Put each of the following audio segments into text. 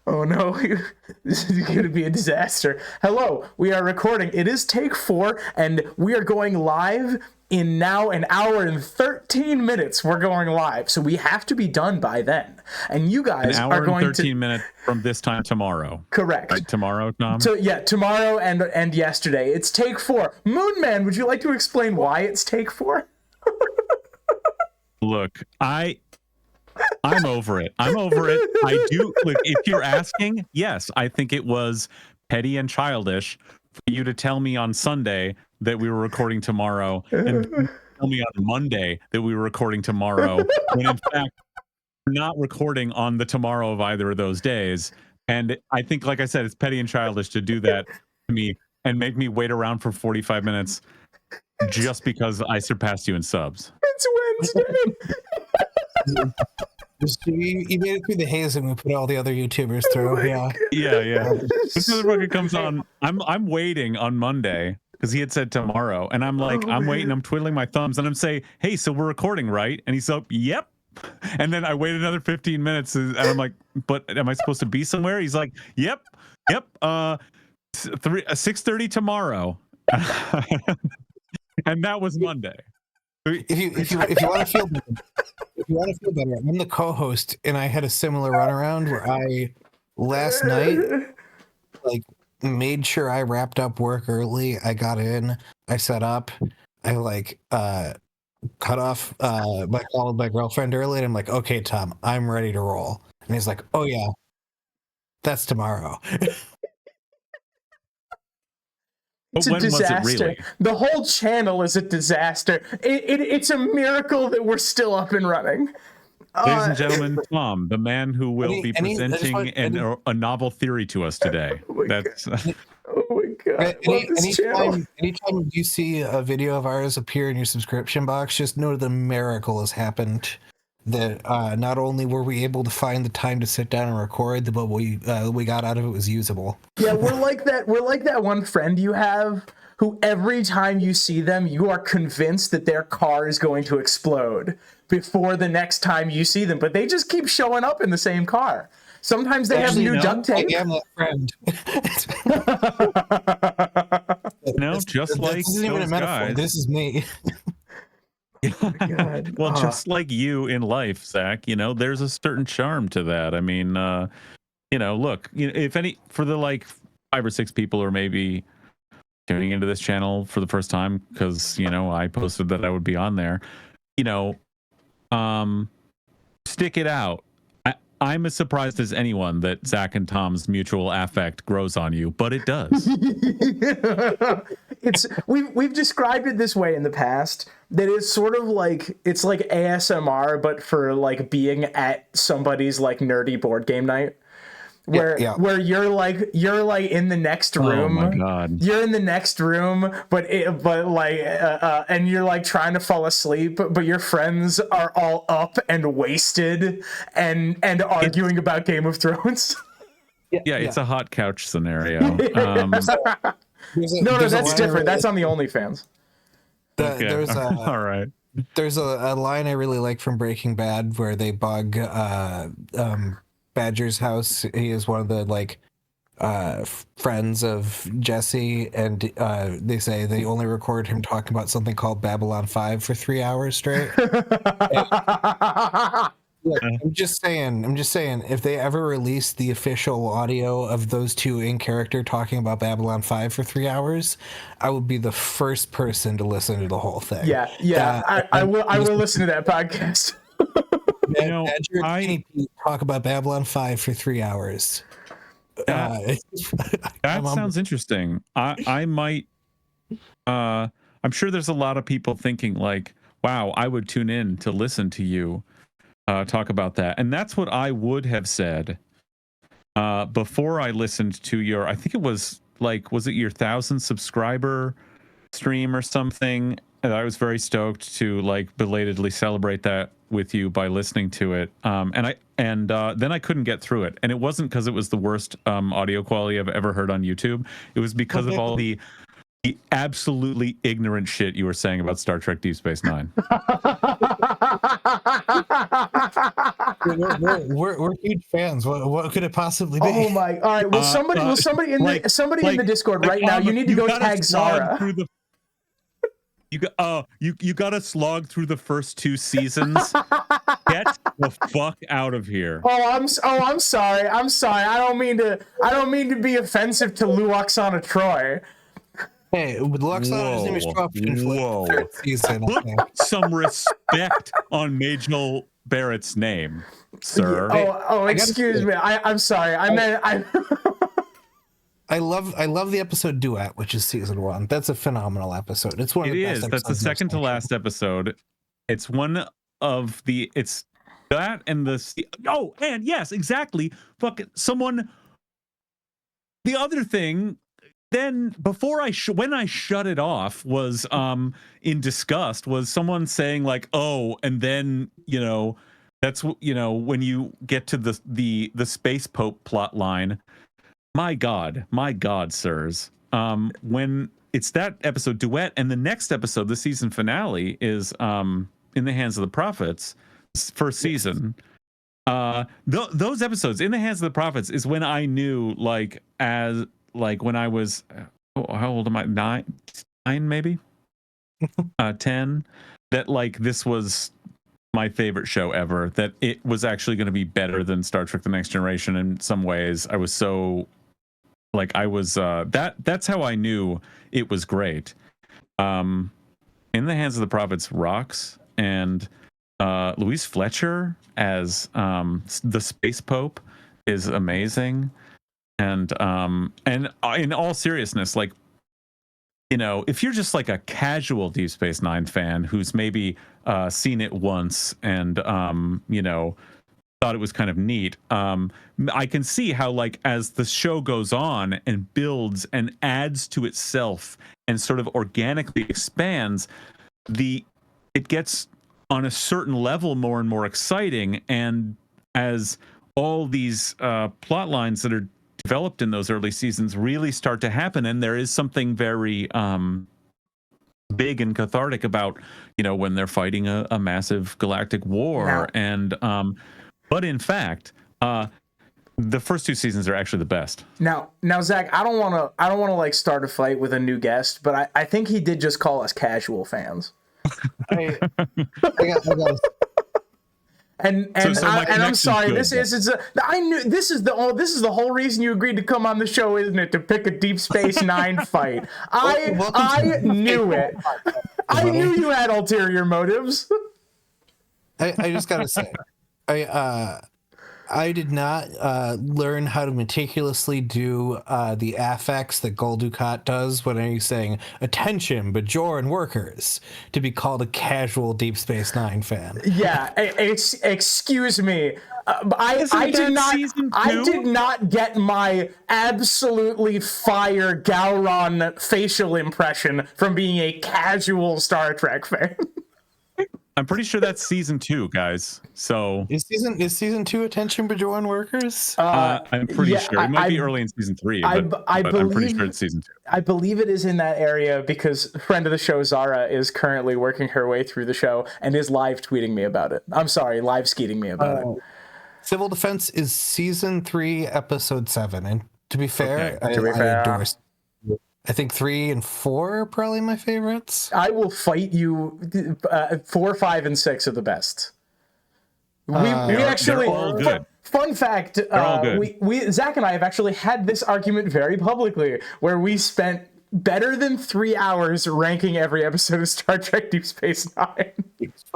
Oh no, this is going to be a disaster. Hello, we are recording. It is take 4, and we are going live in now an hour and 13 minutes. We're going live, so we have to be done by then. And you guys are going to... 13 to... minutes from this time tomorrow. Correct. Right, tomorrow, Tom? So, yeah, tomorrow and yesterday. It's take 4. Moonman, would you like to explain why it's take 4? Look, I'm over it. I'm over it. I do. Look, if you're asking, yes, I think it was petty and childish for you to tell me on Sunday that we were recording tomorrow and tell me on Monday that we were recording tomorrow, when in fact we're not recording on the tomorrow of either of those days. And I think, like I said, it's petty and childish to do that to me and make me wait around for 45 minutes just because I surpassed you in subs. It's Wednesday. You made it through the haze and we put all the other YouTubers through. Yeah. This motherfucker comes on. I'm waiting on Monday because he had said tomorrow, and I'm like, I'm waiting. I'm twiddling my thumbs, and I'm saying, "Hey, so we're recording, right?" And he's like, "Yep." And then I wait another 15 minutes, and I'm like, "But am I supposed to be somewhere?" He's like, "Yep. 6:30 tomorrow." And that was Monday. If you want to feel better, I'm the co-host, and I had a similar runaround where I last night made sure I wrapped up work early. I got in, I set up, I cut off my call with my girlfriend early, and I'm like, okay, Tom, I'm ready to roll. And he's like, oh yeah, that's tomorrow. It's a disaster. Really? The whole channel is a disaster. It's a miracle that we're still up and running. Ladies and gentlemen, Tom, the man who will be presenting a novel theory to us today. Oh my god. Anytime you see a video of ours appear in your subscription box, just know that a miracle has happened. That not only were we able to find the time to sit down and record, but we got out of it was usable. Yeah, we're like that one friend you have who every time you see them, you are convinced that their car is going to explode before the next time you see them, but they just keep showing up in the same car. Sometimes they have new duct tape. I am that friend. Just like this isn't even a metaphor. Guys. This is me. Oh my God. Well, just like you in life, Zach, there's a certain charm to that. I mean, look, if any, for the 5 or 6 people who are maybe tuning into this channel for the first time, because, I posted that I would be on there, stick it out. I'm as surprised as anyone that Zach and Tom's mutual affect grows on you, but it does. We've described it this way in the past, that it's sort of like it's like ASMR, but for being at somebody's nerdy board game night. Where you're in the next room. Oh my God. You're in the next room, and you're trying to fall asleep, but your friends are all up and wasted and arguing about Game of Thrones. Yeah, it's a hot couch scenario. No, that's different. That's on the OnlyFans. Okay. All right. There's a line I really like from Breaking Bad where they bug Badger's house. He is one of the friends of Jesse, and they say they only record him talking about something called Babylon 5 for 3 hours straight. I'm just saying, if they ever release the official audio of those two in character talking about Babylon 5 for 3 hours, I would be the first person to listen to the whole thing. I will listen to that podcast. Badger and Pete talk about Babylon 5 for 3 hours. That sounds interesting. I might. I'm sure there's a lot of people thinking wow, I would tune in to listen to you talk about that. And that's what I would have said before I listened to your, I think it was was it your 1,000 subscriber stream or something? And I was very stoked to belatedly celebrate that with you by listening to it. Then I couldn't get through it. And it wasn't because it was the worst audio quality I've ever heard on YouTube. It was because of all the absolutely ignorant shit you were saying about Star Trek Deep Space Nine. we're huge fans. What could it possibly be? Oh my! All right. Well, somebody in the Discord right now. You need to go tag Zara. You got to slog through the first 2 seasons. Get the fuck out of here. I'm sorry. I'm sorry. I don't mean to be offensive to Luoxana Troy. Hey, Luoxana's name is dropped in the third season. Put some respect on Majel Barrett's name, sir. Excuse me. I'm sorry. I love the episode Duet, which is season 1. That's a phenomenal episode. It's one of the best episodes. That's the second to last episode. It's one of the. It's that and the. Oh, and yes, exactly. Fucking someone. The other thing. Then before when I shut it off was in disgust was someone saying like, oh, and then that's when you get to the Space Pope plot line. My God, sirs. When it's that episode Duet, and the next episode, the season finale, is In the Hands of the Prophets, first season. Those episodes, In the Hands of the Prophets, is when I knew when I was, how old am I? 9 maybe? 10. That this was my favorite show ever. That it was actually going to be better than Star Trek: The Next Generation in some ways. I was so that's how I knew it was great. In the Hands of the Prophets rocks, and Louise Fletcher as the Space Pope is amazing. And in all seriousness, if you're just a casual Deep Space Nine fan who's maybe seen it once and thought it was kind of neat, I can see how as the show goes on and builds and adds to itself and sort of organically expands, it gets on a certain level more and more exciting, and as all these plot lines that are developed in those early seasons really start to happen, and there is something very big and cathartic about when they're fighting a massive galactic war. And but in fact the first 2 seasons are actually the best. Now Zach, I don't want to start a fight with a new guest, but I think he did just call us casual fans. I got And I'm sorry. This is the whole reason you agreed to come on the show, isn't it? To pick a Deep Space Nine fight. I knew it. I knew you had ulterior motives. I just gotta say, I did not learn how to meticulously do the affects that Gul Dukat does when he's saying "attention, Bajoran workers," to be called a casual Deep Space Nine fan. Yeah, excuse me. I did not get my absolutely fire Gowron facial impression from being a casual Star Trek fan. I'm pretty sure that's season 2, guys. So is season 2 attention Bajoran workers? I'm pretty sure it might be early in season 3, but I'm pretty sure it's season 2. I believe it is in that area because a friend of the show, Zara, is currently working her way through the show and is live tweeting me about it. I'm sorry, live skeeting me about it. Civil Defense is season 3, episode 7, and to be fair, I endorse. I think 3 and 4 are probably my favorites. I will fight you. 4, 5, and 6 are the best. We actually. They're all good. Fun fact: we Zach and I have actually had this argument very publicly, where we spent better than 3 hours ranking every episode of Star Trek: Deep Space Nine.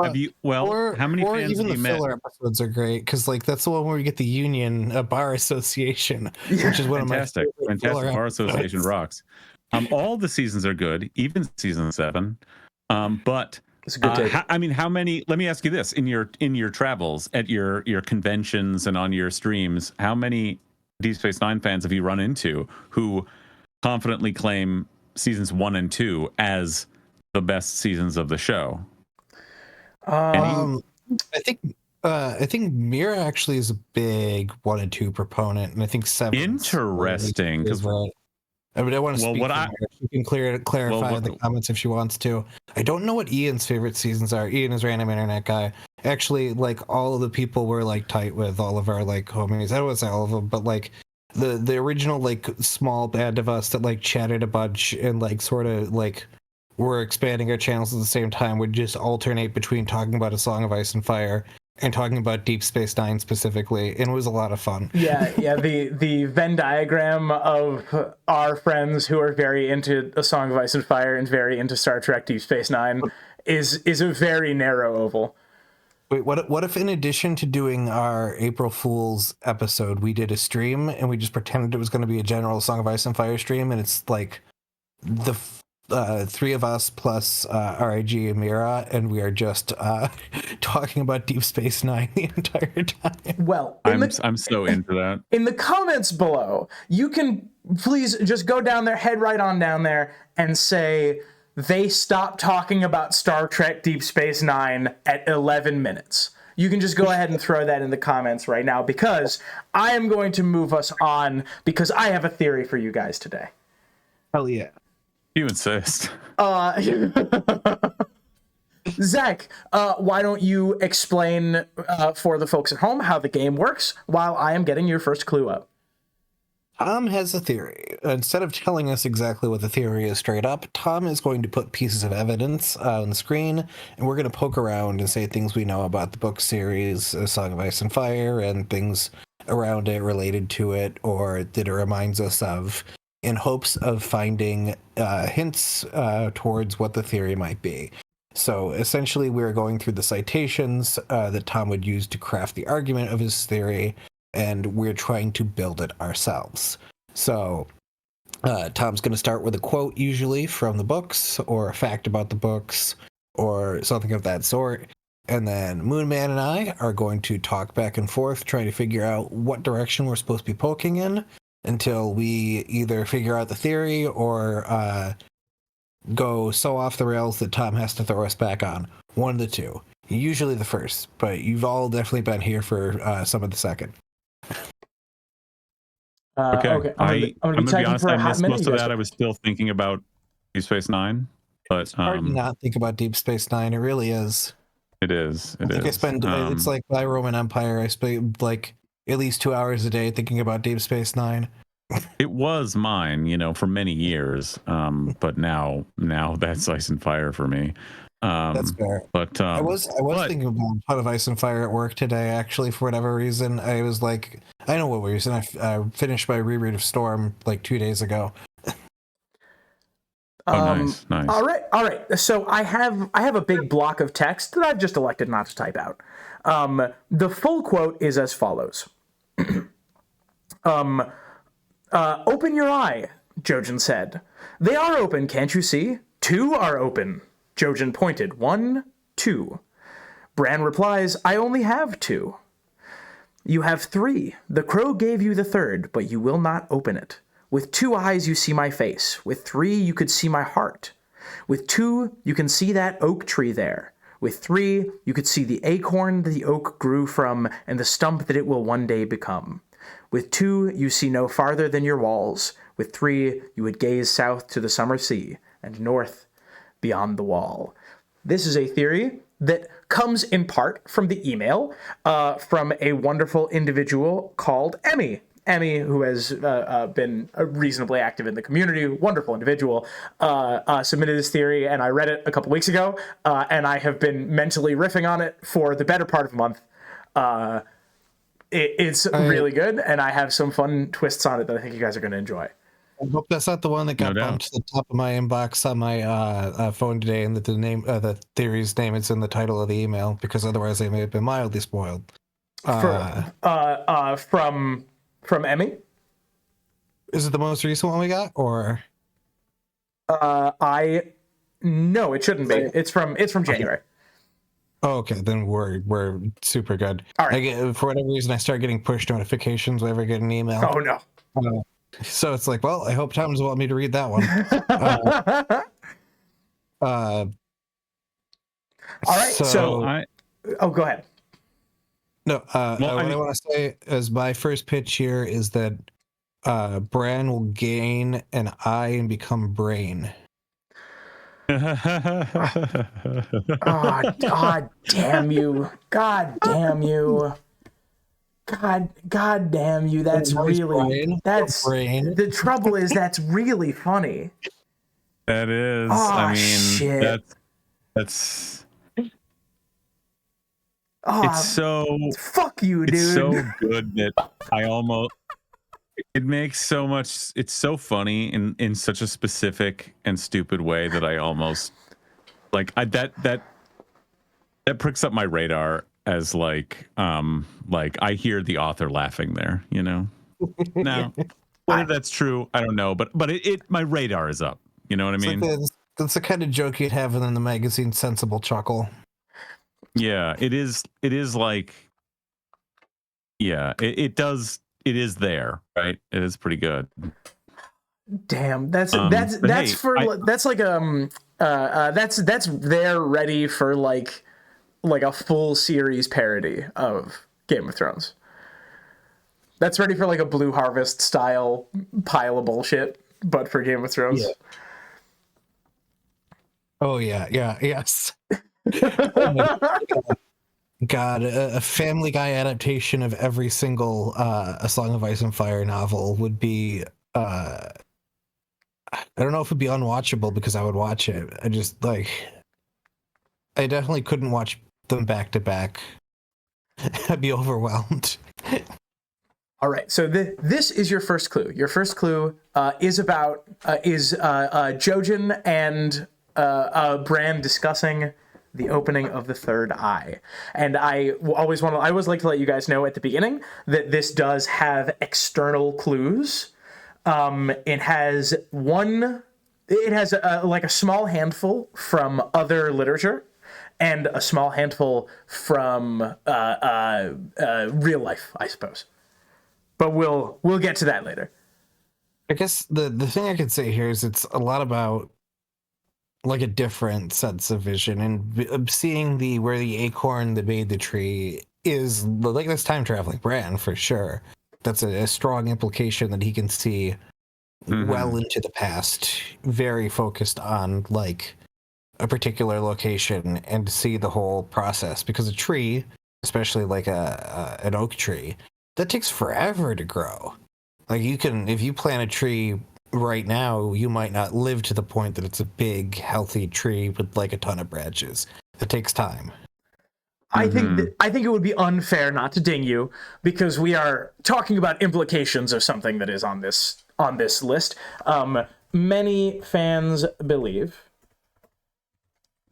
Have you? Well, how many fans even have you the filler met? Episodes are great because that's the one where we get the Union Bar Association, which is one fantastic. of my fantastic. Bar Association rocks. All the seasons are good, even season 7. But it's a good take. How many? Let me ask you this: in your travels, at your conventions, and on your streams, how many Deep Space Nine fans have you run into who confidently claim seasons 1 and 2 as the best seasons of the show? I think Mira actually is a big 1 and 2 proponent, and I think 7. Interesting, because I want to speak. She can clarify in the comments if she wants to. I don't know what Ian's favorite seasons are. Ian is Random Internet Guy. actually, like, all of the people were like tight with all of our like homies. I wouldn't say all of them, but like the original like small band of us that like chatted a bunch and like sort of like were expanding our channels at the same time would just alternate between talking about A Song of Ice and Fire and talking about Deep Space Nine specifically, and it was a lot of fun. Yeah. The Venn diagram of our friends who are very into A Song of Ice and Fire and very into Star Trek Deep Space Nine is a very narrow oval. Wait, what if in addition to doing our April Fool's episode, we did a stream and we just pretended it was going to be a general Song of Ice and Fire stream, and it's like the three of us plus RIG and Mira, and we are just talking about Deep Space Nine the entire time. Well, I'm so into that. In the comments below, you can please just go down there, head right on down there, and say they stopped talking about Star Trek Deep Space Nine at 11 minutes. You can just go ahead and throw that in the comments right now, because I am going to move us on, because I have a theory for you guys today. Hell yeah. You insist. Zach, why don't you explain for the folks at home how the game works while I am getting your first clue up? Tom has a theory. Instead of telling us exactly what the theory is straight up, Tom is going to put pieces of evidence on the screen, and we're going to poke around and say things we know about the book series, A Song of Ice and Fire, and things around it related to it, or that it reminds us of, in hopes of finding hints towards what the theory might be. So essentially, we're going through the citations that Tom would use to craft the argument of his theory, and we're trying to build it ourselves. So Tom's going to start with a quote, usually from the books, or a fact about the books, or something of that sort. And then Moonman and I are going to talk back and forth, trying to figure out what direction we're supposed to be poking in, until we either figure out the theory or go so off the rails that Tom has to throw us back on. One of the two. Usually the first, but you've all definitely been here for some of the second. Okay. I'm gonna be honest, I missed most of that. I was still thinking about Deep Space Nine, but it's hard to not think about Deep Space Nine. It really is. It is. I spend it's like by Roman Empire. I spend like at least 2 hours a day thinking about Deep Space Nine. It was mine, for many years. But now that's Ice and Fire for me. That's fair. But I was thinking about a ton of Ice and Fire at work today. Actually, for whatever reason, I was like, I know what reason. I finished my reread of Storm like 2 days ago. Nice. All right. So I have a big block of text that I've just elected not to type out. The full quote is as follows. Open your eye, Jojen said. They are open, can't you see? 2 are open. Jojen pointed. 1, 2. Bran replies, I only have 2. You have 3. The crow gave you the 3rd, but you will not open it. With 2 eyes you see my face. With 3 you could see my heart. With 2 you can see that oak tree there. With 3 you could see the acorn that the oak grew from and the stump that it will one day become. With 2 you see no farther than your walls. With 3 you would gaze south to the summer sea and north beyond the wall. This is a theory that comes in part from the email from a wonderful individual called Emmy. Emmy, who has been reasonably active in the community, wonderful individual, submitted this theory, and I read it a couple weeks ago, and I have been mentally riffing on it for the better part of a month. It's really good, and I have some fun twists on it that I think you guys are going to enjoy. I hope that's not the one that got bumped to the top of my inbox on my phone today, and that the name, the theory's name, is in the title of the email, because otherwise they may have been mildly spoiled. From Emmy? Is it the most recent one we got, or? No, it shouldn't be. It's from January. Oh, okay, then we're super good. All right. For whatever reason, I start getting push notifications whenever I get an email. Oh no. So it's like, well, I hope Tom doesn't want me to read that one. All right. So go ahead. No, what I want to say as my first pitch here is that Bran will gain an eye and become brain. God damn you. God damn you. God damn you. That's really, that's, the trouble is that's really funny. That is, Oh, I mean, shit. that's Oh, it's so, fuck you, dude. it's so good that I almost, it makes so much, it's so funny in such a specific and stupid way that I almost like that pricks up my radar as like I hear the author laughing there, you know. Now whether that's true, I don't know, but it my radar is up, you know what I mean? Like that's the kind of joke you'd have in the magazine Sensible Chuckle. Yeah, it is like, yeah, it is there, right? It is pretty good. Damn, that's But hey, that's like that's there ready for like a full series parody of Game of Thrones. That's ready for like a Blue Harvest style pile of bullshit, but for Game of Thrones. Yeah. Oh yeah, yes. God, a Family Guy adaptation of every single A Song of Ice and Fire novel would be I don't know if it'd be unwatchable because I would watch it. I just like I definitely couldn't watch them back to back. I'd be overwhelmed. All right, so this is your first clue. Your first clue is about Jojen and Bran discussing the opening of the third eye. And I always like to let you guys know at the beginning that this does have external clues. It has like a small handful from other literature and a small handful from real life, I suppose. But we'll get to that later. I guess the thing I could say here is it's a lot about like a different sense of vision and seeing where the acorn that made the tree is like this time traveling Bran for sure. That's a strong implication that he can see well into the past, very focused on like a particular location and see the whole process, because a tree, especially like an oak tree, that takes forever to grow. Like if you plant a tree right now, you might not live to the point that it's a big, healthy tree with like a ton of branches. It takes time. I think it would be unfair not to ding you because we are talking about implications of something that is on this list. Many fans believe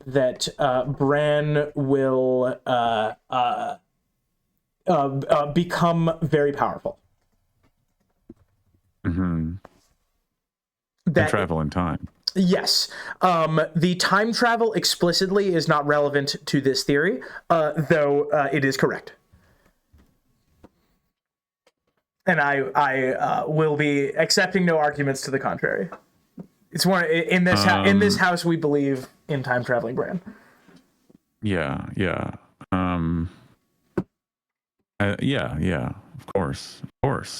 that Bran will become very powerful. That travel in time. Yes. The time travel explicitly is not relevant to this theory, though it is correct. And I will be accepting no arguments to the contrary. It's one in this house we believe in time traveling Bran. Yeah. Of course.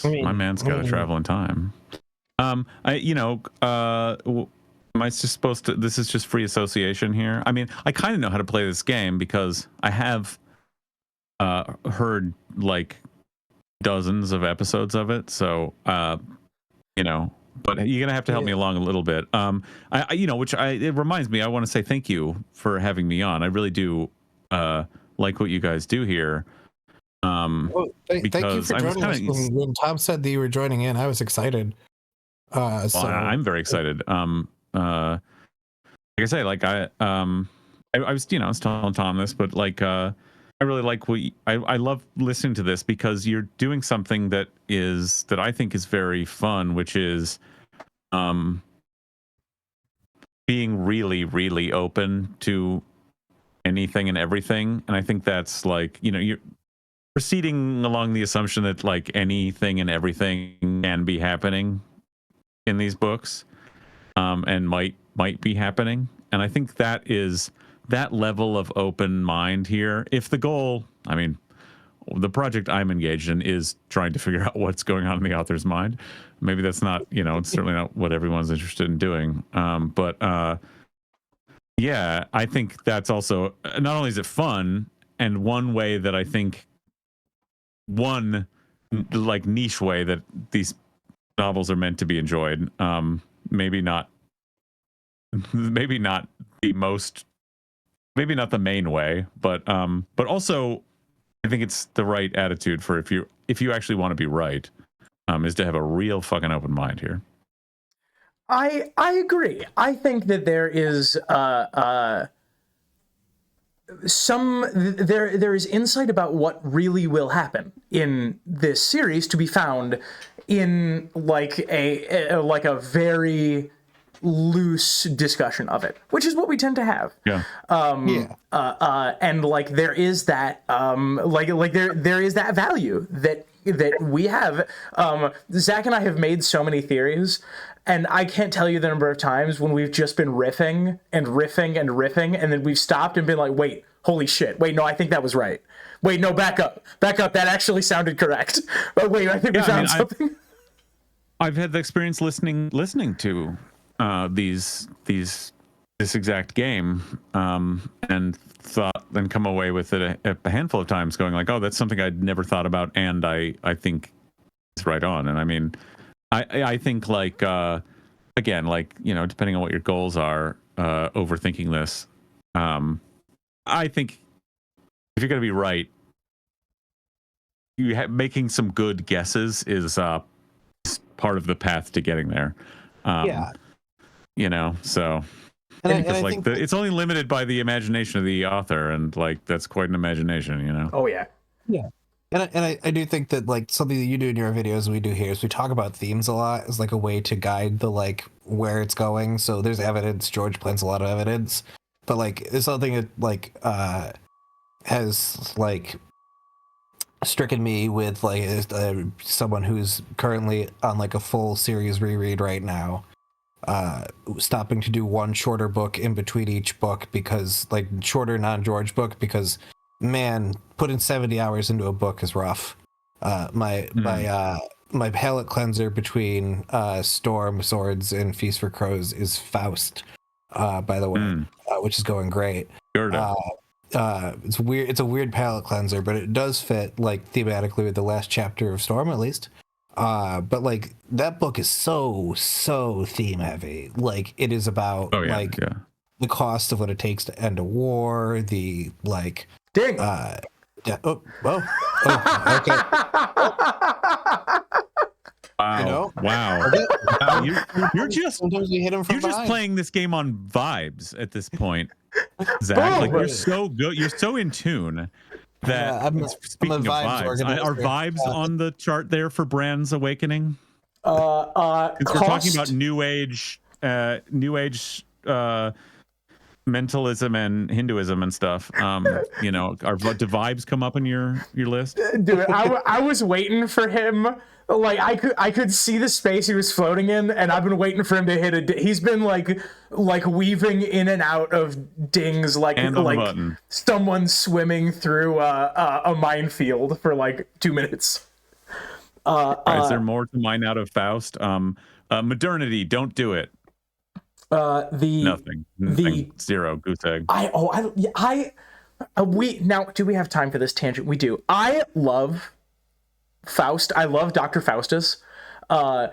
I mean, my man's got to travel in time. Am I just supposed to? This is just free association here. I mean, I kind of know how to play this game because I have heard like dozens of episodes of it. So, but you're gonna have to help me along a little bit. It reminds me, I want to say thank you for having me on. I really do like what you guys do here. Thank you for joining us. When Tom said that you were joining in, I was excited. I'm very excited. Like I say, like I was telling Tom this, but like I really like I love listening to this because you're doing something that I think is very fun, which is being really, really open to anything and everything. And I think that's like, you're proceeding along the assumption that like anything and everything can be happening in these books, and might be happening. And I think that is that level of open mind here. If the goal, I mean, the project I'm engaged in is trying to figure out what's going on in the author's mind. Maybe that's not, it's certainly not what everyone's interested in doing. But Yeah, I think that's also, not only is it fun, and one way that I think, like niche way that these novels are meant to be enjoyed. Maybe not the most, maybe not the main way, but also I think it's the right attitude for if you actually want to be right, is to have a real fucking open mind here. I agree. I think that there is there is insight about what really will happen in this series to be found in like a very loose discussion of it, which is what we tend to have. Yeah. And like there is that there is that value that we have. Zach and I have made so many theories, and I can't tell you the number of times when we've just been riffing and riffing and riffing, and then we've stopped and been like, wait, holy shit, wait, no, I think that was right. Wait, no, back up, that actually sounded correct. But wait, I think we found something. I've had the experience listening to this exact game, and come away with it a handful of times, going like, oh, that's something I'd never thought about, and I think it's right on. And I mean, I think like again, like, you know, depending on what your goals are, overthinking this, I think if you're going to be right, making some good guesses is part of the path to getting there. You know, so because like it's only limited by the imagination of the author, and like that's quite an imagination, you know. Oh yeah. And I do think that like something that you do in your videos, we do here, is we talk about themes a lot as like a way to guide the like where it's going. So there's evidence. George plants a lot of evidence, but like it's something that like has like stricken me with like someone who's currently on like a full series reread right now, stopping to do one shorter book in between each book, because like shorter non-George book, because man, putting 70 hours into a book is rough. My palate cleanser between Storm Swords and Feast for Crows is Faust, by the way, which is going great. It's weird. It's a weird palate cleanser, but it does fit like thematically with the last chapter of Storm, at least. But like that book is so theme heavy. Like it is about the cost of what it takes to end a war. The like ding. Okay. Wow. You know? Wow. You're just sometimes we hit him from you're behind. just playing this game on vibes at this point, Zach. Like you're so good. You're so in tune. That speaking of vibes, are vibes on the chart there for Bran's Awakening? We're talking about new age mentalism and Hinduism and stuff. You know, do vibes come up in your list? Dude, I was waiting for him. Like I could see the space he was floating in, and I've been waiting for him to hit he's been like weaving in and out of dings like someone swimming through a minefield for like 2 minutes. Is there more to mine out of Faust? Modernity, don't do it. Nothing. Zero. Goose egg. We now, do we have time for this tangent? We do. I love Faust. I love Dr. Faustus. I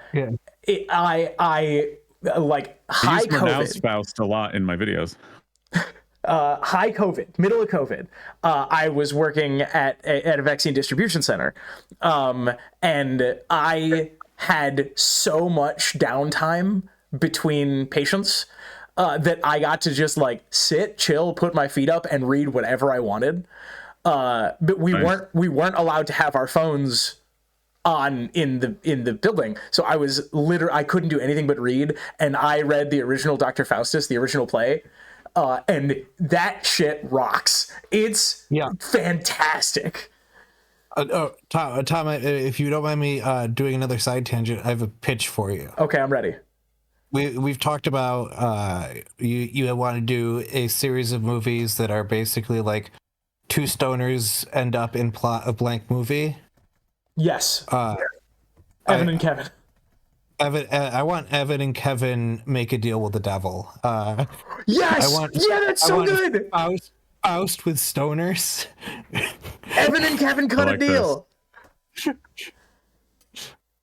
like high I COVID. Faust a lot in my videos. High COVID, middle of COVID, I was working at a vaccine distribution center, and I had so much downtime between patients that I got to just like sit, chill, put my feet up, and read whatever I wanted. But we weren't allowed to have our phones on in the building, so I couldn't do anything but read, and I read the original Dr. Faustus, the original play. And that shit rocks. It's fantastic. Tom, if you don't mind me doing another side tangent, I have a pitch for you. Okay, I'm ready. We've talked about you want to do a series of movies that are basically like two stoners end up in plot a blank movie. Yes. Evan and Kevin. I want Evan and Kevin make a deal with the devil. Yes, that's so good. Faust with stoners. Evan and Kevin cut a deal.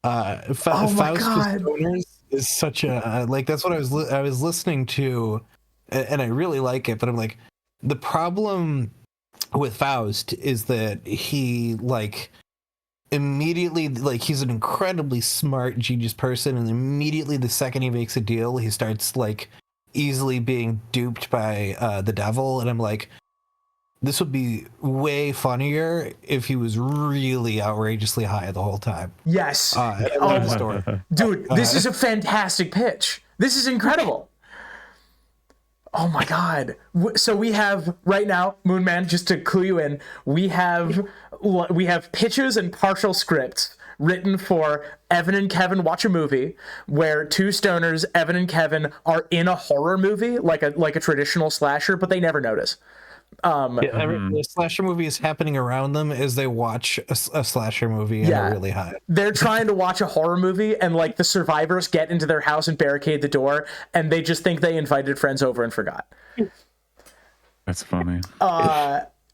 Faust with stoners is such a like. That's what I was listening to, and I really like it. But I'm like, the problem with Faust is that he like immediately, like, he's an incredibly smart, genius person, and immediately the second he makes a deal, he starts like easily being duped by the devil. And I'm like, this would be way funnier if he was really outrageously high the whole time. Yes. Story. Dude, this is a fantastic pitch. This is incredible. Oh my God. So we have right now, Moonman, just to clue you in, we have pitches and partial scripts written for Evan and Kevin watch a movie, where two stoners, Evan and Kevin, are in a horror movie, like a traditional slasher, but they never notice. The slasher movie is happening around them as they watch a slasher movie and they're really high. They're trying to watch a horror movie, and like the survivors get into their house and barricade the door, and they just think they invited friends over and forgot. That's funny.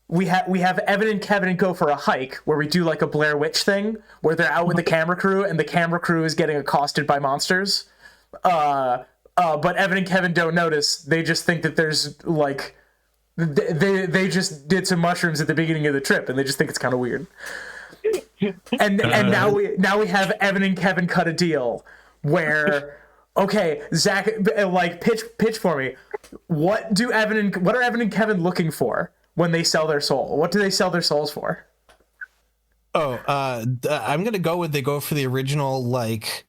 We have Evan and Kevin go for a hike, where we do like a Blair Witch thing, where they're out with the camera crew, and the camera crew is getting accosted by monsters. But Evan and Kevin don't notice. They just think that there's like they just did some mushrooms at the beginning of the trip, and they just think it's kind of weird. And now we have Evan and Kevin cut a deal where, okay, Zach, like pitch for me. What are Evan and Kevin looking for when they sell their soul? What do they sell their souls for? I'm gonna go with, they go for the original like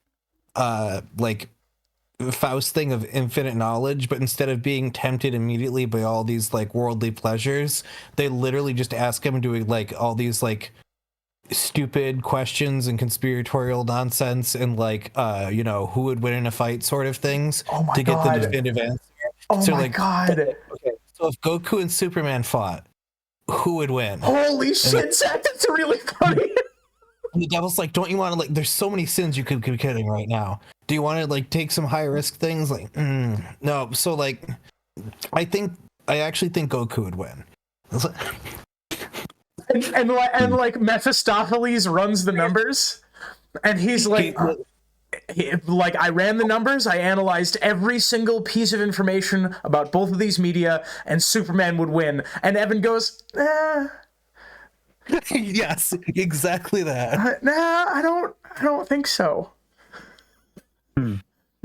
Faust thing of infinite knowledge, but instead of being tempted immediately by all these like worldly pleasures, they literally just ask him doing like all these like stupid questions and conspiratorial nonsense and like who would win in a fight sort of things to get the definitive answer. God. Okay, so if Goku and Superman fought, who would win? Holy shit, Zach, that's really funny. And the devil's like, don't you want to, like, there's so many sins you could be committing right now. Do you want to like take some high risk things? Like, no. So like, I actually think Goku would win. and like Mephistopheles runs the numbers, and he's like, I ran the numbers, I analyzed every single piece of information about both of these media, and Superman would win. And Evan goes, Yes, exactly that. I don't think so.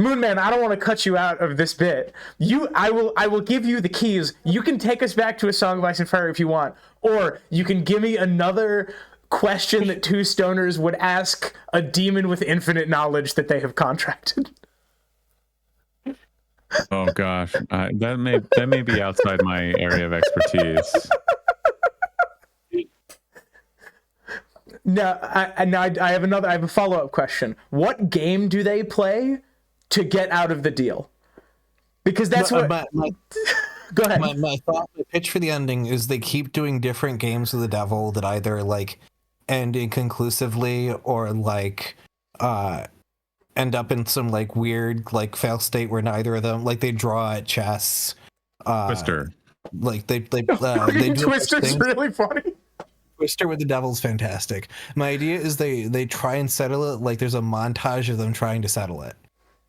Moonman, I don't want to cut you out of this bit. I will give you the keys. You can take us back to A Song of Ice and Fire if you want, or you can give me another question that two stoners would ask a demon with infinite knowledge that they have contracted. Oh gosh, that may be outside my area of expertise. No, I have a follow-up question. What game do they play to get out of the deal? Because that's go ahead. My pitch for the ending is they keep doing different games with the devil that either like end inconclusively or like end up in some like weird like fail state where neither of them, like, they draw at chess. Twister. Like they do Twister's really funny. Twister with the devil's fantastic. My idea is they try and settle it, like there's a montage of them trying to settle it.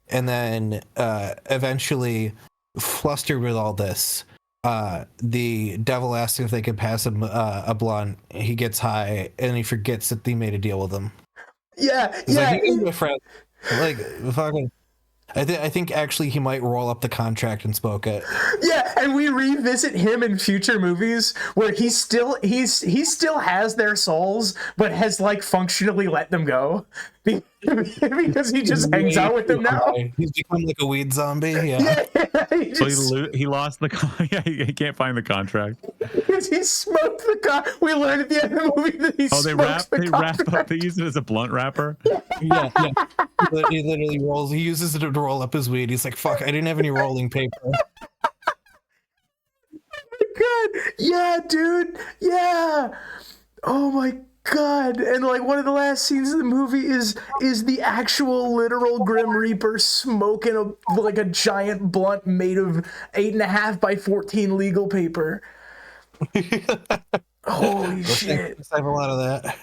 And then eventually, flustered with all this, the devil asks if they can pass him a blunt. He gets high and he forgets that they made a deal with him. Yeah, he's like, he's my friend. Like, fucking. I think actually he might roll up the contract and smoke it. Yeah, and we revisit him in future movies where he still has their souls, but has like functionally let them go because he just hangs out with them now. He's become like a weed zombie. Yeah. He lost the. Yeah, he can't find the contract. Because he smoked the contract. We learned at the end of the movie that he smokes the contract. Wrap up. They use it as a blunt wrapper. Yeah. He literally rolls. He uses it to roll up his weed. He's like, "Fuck! I didn't have any rolling paper." Oh my god! Yeah, dude. Yeah. Oh my God, and like one of the last scenes of the movie is the actual literal Grim Reaper smoking a giant blunt made of 8.5 by 14 legal paper. Holy shit! I have a lot of that.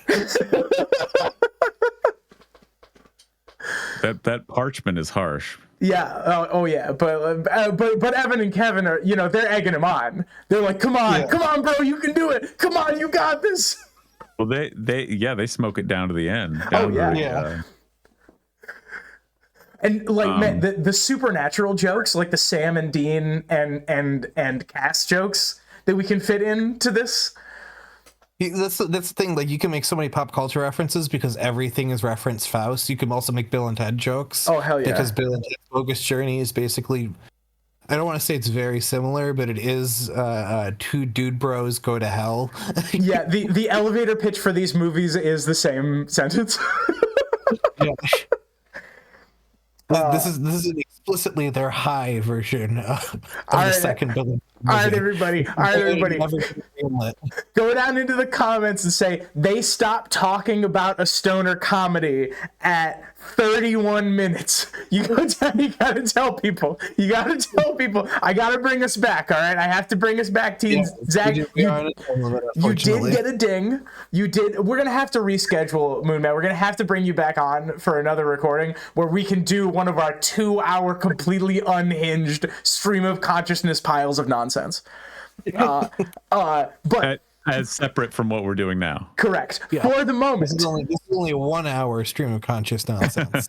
That parchment is harsh. Yeah. Oh yeah. But Evan and Kevin are, they're egging him on. They're like, come on, bro, you can do it. Come on, you got this. Well, they smoke it down to the end. Yeah. And like, man, the supernatural jokes, like the Sam and Dean and Cass jokes that we can fit into this. That's the thing. Like, you can make so many pop culture references because everything is referenced Faust. You can also make Bill and Ted jokes. Oh hell yeah! Because Bill and Ted's Bogus Journey is basically, I don't want to say it's very similar, but it is two dude bros go to hell. Yeah, the elevator pitch for these movies is the same sentence. Yeah. This is an explicitly their high version of the second Bill. All right, everybody. Go down into the comments and say they stopped talking about a stoner comedy at 31 minutes. You gotta tell people. I gotta bring us back. All right, I have to bring us back, teens. Yeah, Zach, you did get a ding. You did. We're gonna have to reschedule, Moonman. We're gonna have to bring you back on for another recording where we can do one of our 2-hour completely unhinged stream of consciousness piles of nonsense. But as separate from what we're doing now. Correct. Yeah. For the moment. This is only a 1-hour stream of conscious nonsense.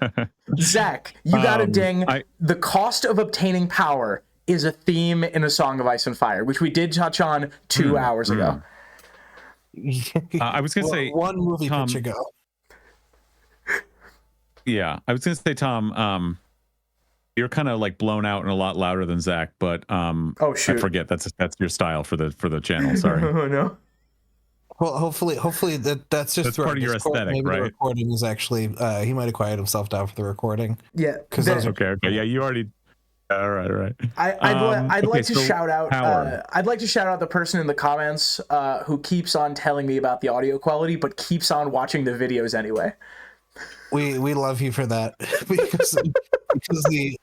Zach, you got a ding. The cost of obtaining power is a theme in A Song of Ice and Fire, which we did touch on 2 hours ago. I was going to say... One movie pitch ago. Yeah, I was going to say, Tom... you're kind of like blown out and a lot louder than Zach, but oh shoot, I forget that's your style for the channel. Sorry. Oh no. Well, hopefully that's just part of your aesthetic, maybe right? The recording is actually he might have quieted himself down for the recording. Yeah, because okay. Yeah, you already. All right. I'd like to shout out. Power. I'd like to shout out the person in the comments who keeps on telling me about the audio quality, but keeps on watching the videos anyway. We love you for that because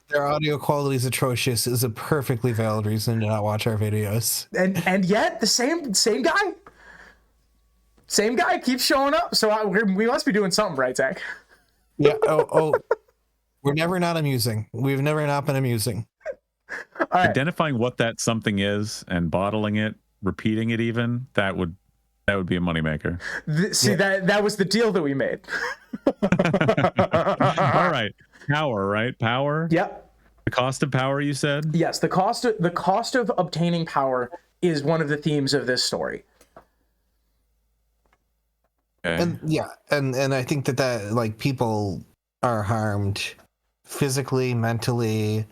their audio quality is atrocious is a perfectly valid reason to not watch our videos. And yet the same guy keeps showing up. So we must be doing something right, Zach. Yeah. Oh. We're never not amusing. We've never not been amusing. All right. Identifying what that something is and bottling it, repeating it even, that would be a moneymaker. That was the deal that we made. All right. Power, right? Power? Yep. The cost of power, you said? Yes, the cost of obtaining power is one of the themes of this story. Okay. And I think that like people are harmed physically, mentally.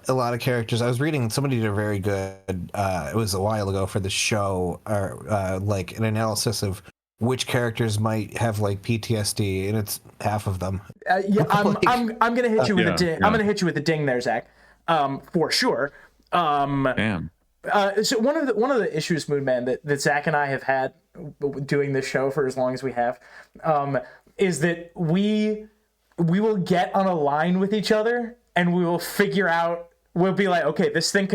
A lot of characters. I was reading, somebody did a very good, it was a while ago for the show, like an analysis of which characters might have like PTSD, and it's half of them. Yeah, I'm gonna hit you with a ding. Yeah. I'm gonna hit you with a ding there, Zach, for sure. Damn. So one of the issues, Moonman, that Zach and I have had doing this show for as long as we have, is that we will get on a line with each other. And we will figure out. We'll be like, okay,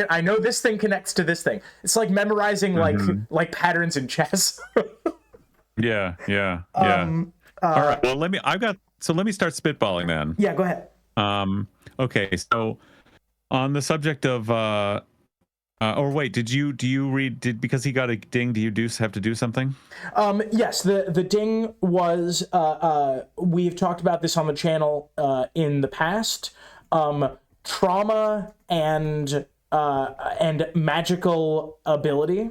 I know this thing connects to this thing. It's like memorizing like patterns in chess. Yeah. All right. Well, let me start spitballing then. Yeah, go ahead. Okay. So, on the subject of, or wait, do you read? Because he got a ding. Do you have to do something? Yes. The ding was. We've talked about this on the channel in the past. Trauma and magical ability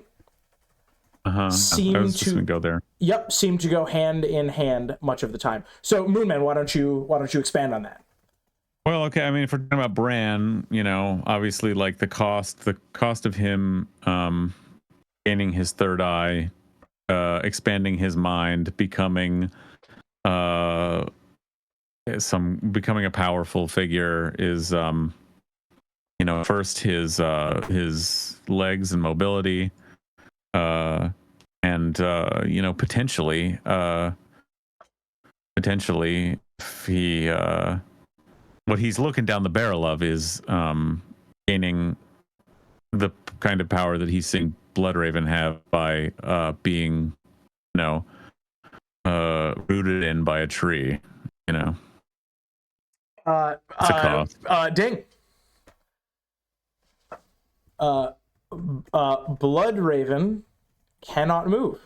seem to go there. Yep, seem to go hand in hand much of the time. So, Moonman, why don't you expand on that? Well, okay. I mean, if we're talking about Bran, obviously, like the cost of him gaining his third eye, expanding his mind, becoming a powerful figure is first his legs and mobility, and potentially if he what he's looking down the barrel of is gaining the kind of power that he's seeing Bloodraven have by being rooted in by a tree. It's a cost. Ding. Bloodraven cannot move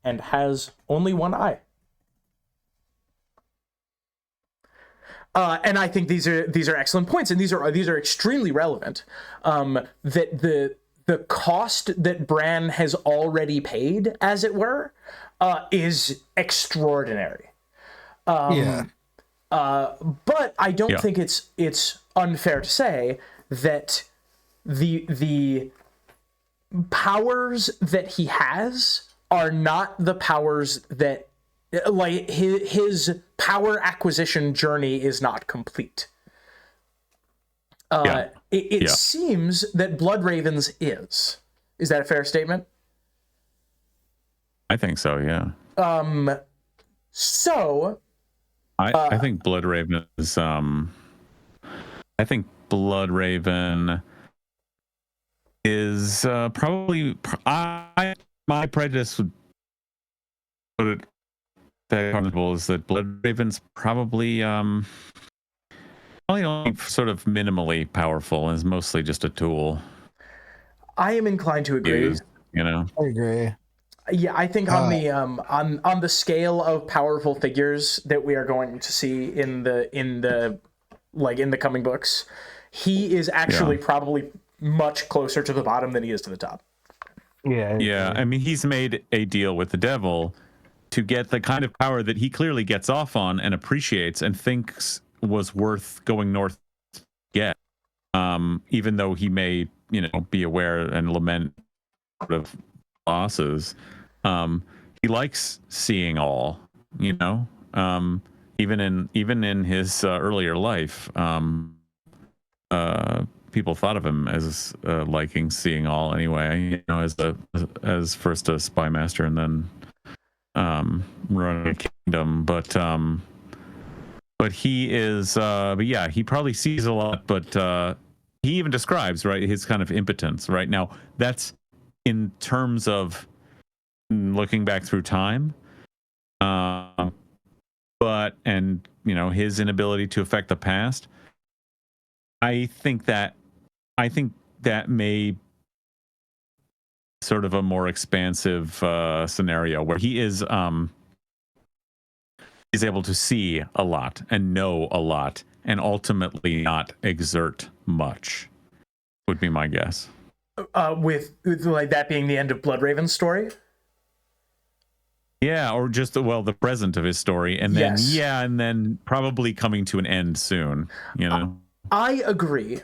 and has only one eye. And I think these are excellent points, and these are extremely relevant. That the cost that Bran has already paid, as it were, is extraordinary. But I don't think it's unfair to say that the powers that he has are not the powers that, like, his power acquisition journey is not complete. It seems that Bloodraven's is. Is that a fair statement? I think so, yeah. So I think Bloodraven is Bloodraven is probably my prejudice would put it comfortable is that Bloodraven's probably only sort of minimally powerful and is mostly just a tool. I am inclined to agree. I agree. Yeah, I think on the scale of powerful figures that we are going to see in the coming books, he is actually probably much closer to the bottom than he is to the top. Yeah. I mean, he's made a deal with the devil to get the kind of power that he clearly gets off on and appreciates and thinks was worth going north to get. Even though he may, be aware and lament sort of losses. He likes seeing all, even in his earlier life. People thought of him as liking seeing all anyway, as first a spy master and then running a kingdom. But he is he probably sees a lot, but he even describes, right, his kind of impotence right now. That's in terms of looking back through time, but his inability to affect the past. I think that may sort of a more expansive scenario where he is able to see a lot and know a lot and ultimately not exert much, would be my guess. With like that being the end of Bloodraven's story. Yeah, or just the present of his story, and then and then probably coming to an end soon. I agree.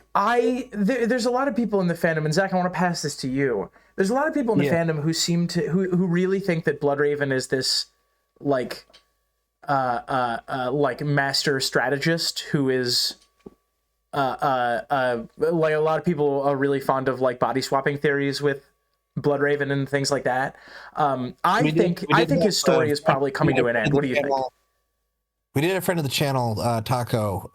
There's a lot of people in the fandom, and Zach, I want to pass this to you. There's a lot of people in the fandom who seem to who really think that Bloodraven is this like master strategist who is like a lot of people are really fond of like body swapping theories with Bloodraven and things like that. I think his story is probably coming to an end. What do you think? We did a friend of the channel, Taco,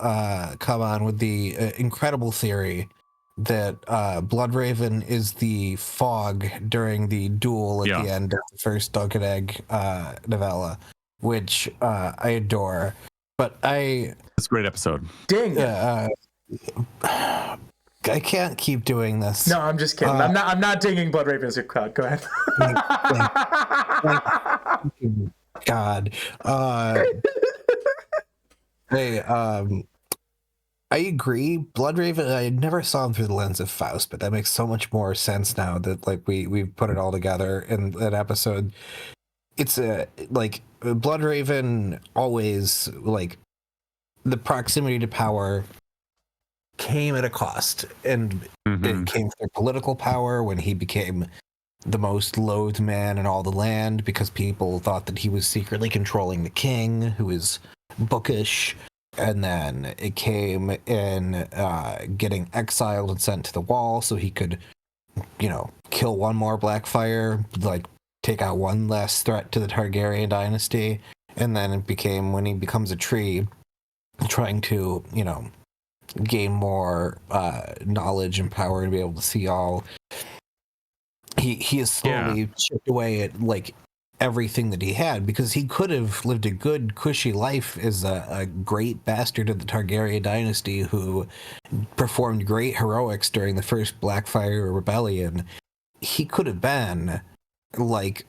come on with the incredible theory that Bloodraven is the fog during the duel at the end of the first Dunk and Egg novella, which I adore. But it's a great episode. Ding. I can't keep doing this. No, I'm just kidding. I'm not dinging Bloodraven's crowd. Go ahead. God. Hey, I agree. Bloodraven, I never saw him through the lens of Faust, but that makes so much more sense now that like we've put it all together in that episode. It's like Bloodraven always, like, the proximity to power came at a cost, and it came through political power when he became the most loathed man in all the land because people thought that he was secretly controlling the king, who is bookish. And then it came in getting exiled and sent to the wall so he could, kill one more Blackfire, like take out one last threat to the Targaryen dynasty, and then it became when he becomes a tree, trying to, you know, gain more knowledge and power to be able to see all. He has slowly chipped away at like everything that he had, because he could have lived a good cushy life as a great bastard of the Targaryen dynasty who performed great heroics during the first Blackfire Rebellion. He could have been like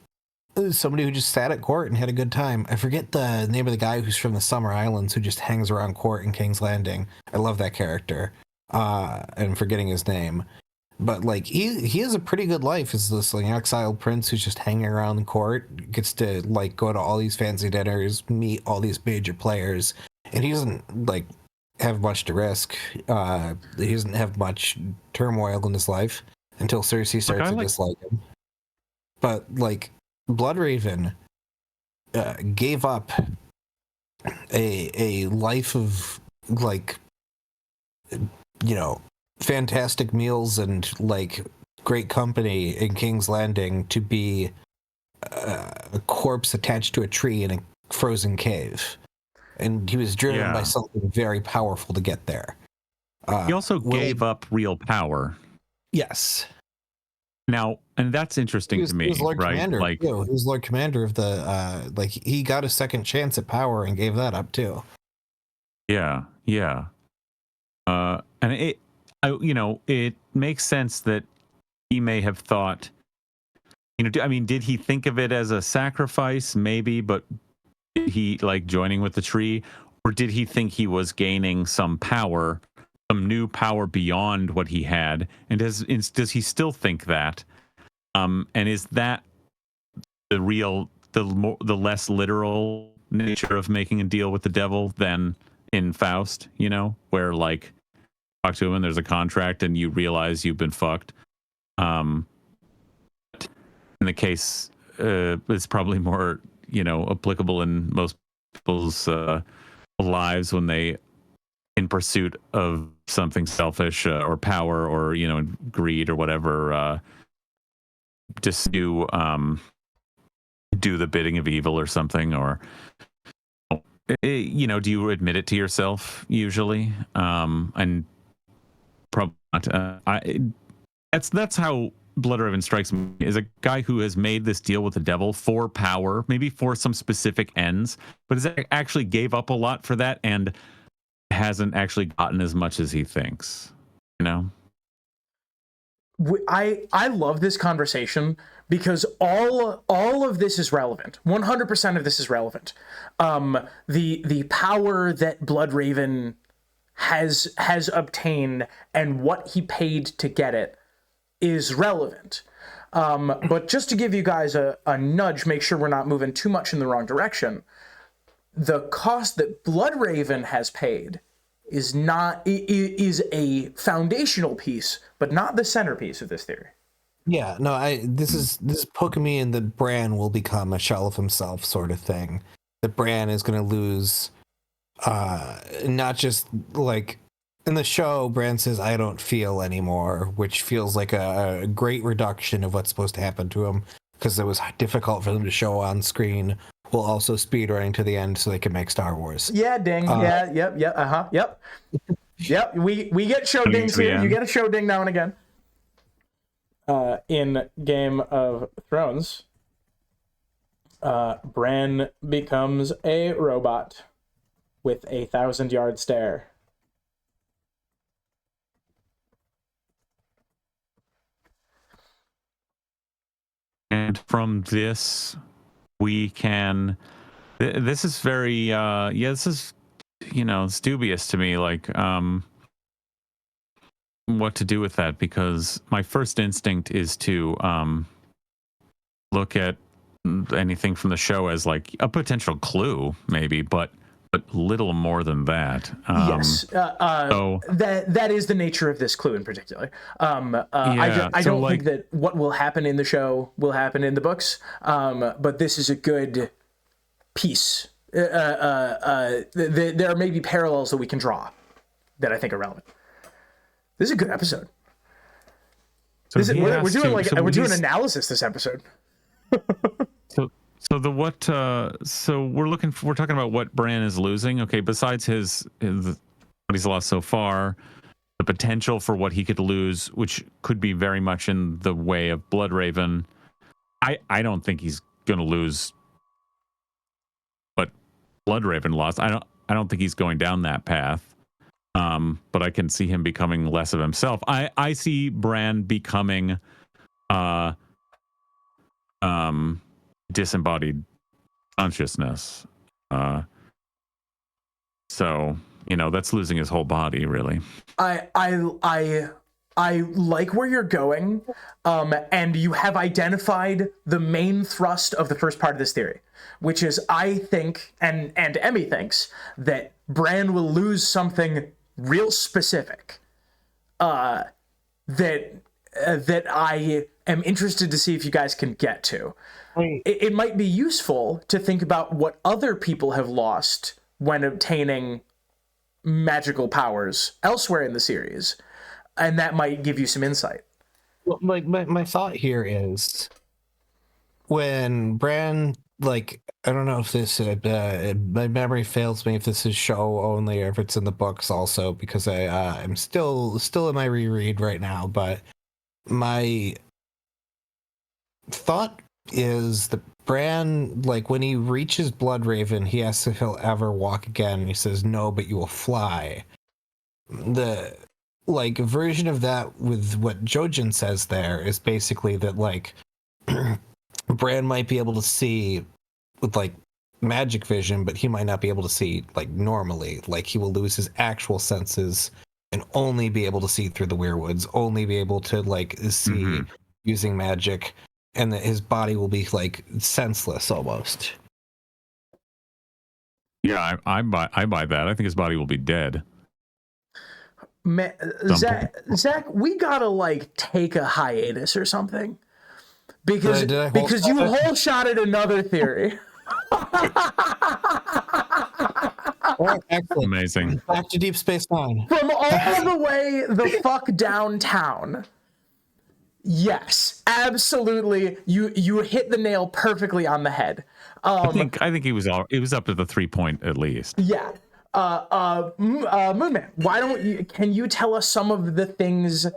somebody who just sat at court and had a good time. I forget the name of the guy who's from the Summer Islands who just hangs around court in King's Landing. I love that character. I'm forgetting his name. But like he has a pretty good life as this like exiled prince who's just hanging around the court, gets to like go to all these fancy dinners, meet all these major players, and he doesn't like have much to risk. He doesn't have much turmoil in his life until Cersei starts to dislike him. But like Bloodraven gave up a life of like, you know, fantastic meals and like great company in King's Landing to be a corpse attached to a tree in a frozen cave, and he was driven by something very powerful to get there. He also gave up real power. Yes. Now, and that's interesting to me, he was Lord right? Commander, like too. He was Lord Commander of the like he got a second chance at power and gave that up too. Yeah. And it makes sense that he may have thought, you know, I mean, did he think of it as a sacrifice? Maybe, but did he like joining with the tree, or did he think he was gaining some power, some new power beyond what he had? And does he still think that? And is that the less literal nature of making a deal with the devil than in Faust? You know, where like talk to him and there's a contract and you realize you've been fucked. In the case, it's probably more, you know, applicable in most people's lives when they, in pursuit of something selfish or power or, you know, greed or whatever, just do the bidding of evil or something, or, you know, do you admit it to yourself usually? And probably not. That's how Bloodraven strikes me, is a guy who has made this deal with the devil for power, maybe for some specific ends, but has actually gave up a lot for that and hasn't actually gotten as much as he thinks, you know? I love this conversation because all of this is relevant. 100% of this is relevant. The power that Bloodraven has obtained and what he paid to get it is relevant. But just to give you guys a nudge, make sure we're not moving too much in the wrong direction. The cost that Bloodraven has paid is a foundational piece, but not the centerpiece of this theory. Yeah, no, this is poking me in that Bran will become a shell of himself sort of thing. That Bran is going to lose, not just like in the show, Bran says, "I don't feel anymore," which feels like a great reduction of what's supposed to happen to him, because it was difficult for them to show on screen while also speed running to the end so they could make Star Wars. Yeah, ding. Yep. Yep. We get show dings here. You get a show ding now and again. In Game of Thrones, Bran becomes a robot with a 1,000-yard stare. And from this, we can. This is very. This is, you know, it's dubious to me. Like, what to do with that, because my first instinct is to look at anything from the show as like a potential clue, maybe, but little more than that. Yes, so that is the nature of this clue in particular. I don't think that what will happen in the show will happen in the books, but this is a good piece. There may be parallels that we can draw that I think are relevant. This is a good episode. So we're doing analysis this episode. So we're talking about what Bran is losing. Okay, besides what he's lost so far, the potential for what he could lose, which could be very much in the way of Bloodraven. I don't think he's going to lose what Bloodraven lost. I don't think he's going down that path. But I can see him becoming less of himself. I see Bran becoming disembodied consciousness. So, that's losing his whole body, really. I like where you're going, and you have identified the main thrust of the first part of this theory, which is I think, and Emmy thinks, that Bran will lose something real specific that I am interested to see if you guys can get to. It might be useful to think about what other people have lost when obtaining magical powers elsewhere in the series, and that might give you some insight. Well, my thought here is when Bran, like, I don't know if this my memory fails me if this is show only or if it's in the books also, because I'm still in my reread right now, but my thought is that Bran, like, when he reaches Bloodraven, he asks if he'll ever walk again, and he says, no, but you will fly. The, like, version of that with what Jojen says there is basically that, like, Bran might be able to see with, like, magic vision, but he might not be able to see, like, normally. Like, he will lose his actual senses and only be able to see through the weirwoods, only be able to, like, see using magic, and that his body will be, like, senseless almost. Yeah, I buy that. I think his body will be dead. Zach, we gotta, like, take a hiatus or something, because you whole shotted another theory. Oh, excellent. Amazing. Back to Deep Space Nine. From all the way the fuck downtown. Yes, absolutely. You hit the nail perfectly on the head. I think it was up to the 3-point at least. Yeah. Moonman, can you tell us some of the things,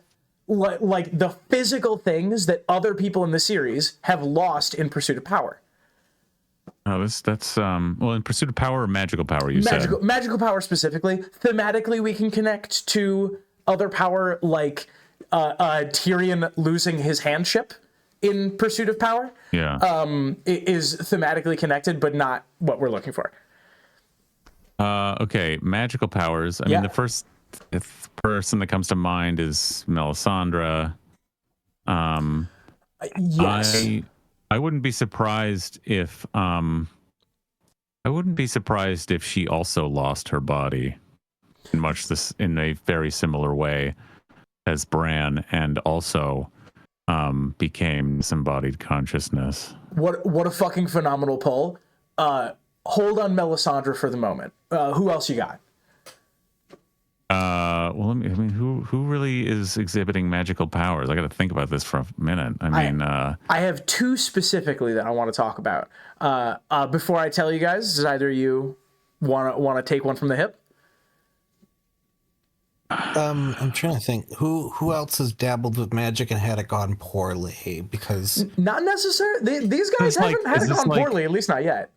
like the physical things that other people in the series have lost in Pursuit of Power? Oh, that's in Pursuit of Power or Magical Power, said? Magical Power specifically. Thematically, we can connect to other power, like Tyrion losing his handship in Pursuit of Power. Yeah. It is thematically connected, but not what we're looking for. Okay, magical powers. I mean, the first person that comes to mind is Melisandre. Yes. I wouldn't be surprised if she also lost her body in a very similar way as Bran, and also became disembodied consciousness. What a fucking phenomenal pull. Hold on Melisandre for the moment. Who else you got? Who really is exhibiting magical powers? I got to think about this for a minute. I have two specifically that I want to talk about. Before I tell you guys, does either you want to take one from the hip? I'm trying to think who else has dabbled with magic and had it gone poorly, because not necessarily. These guys haven't had it gone poorly, at least not yet.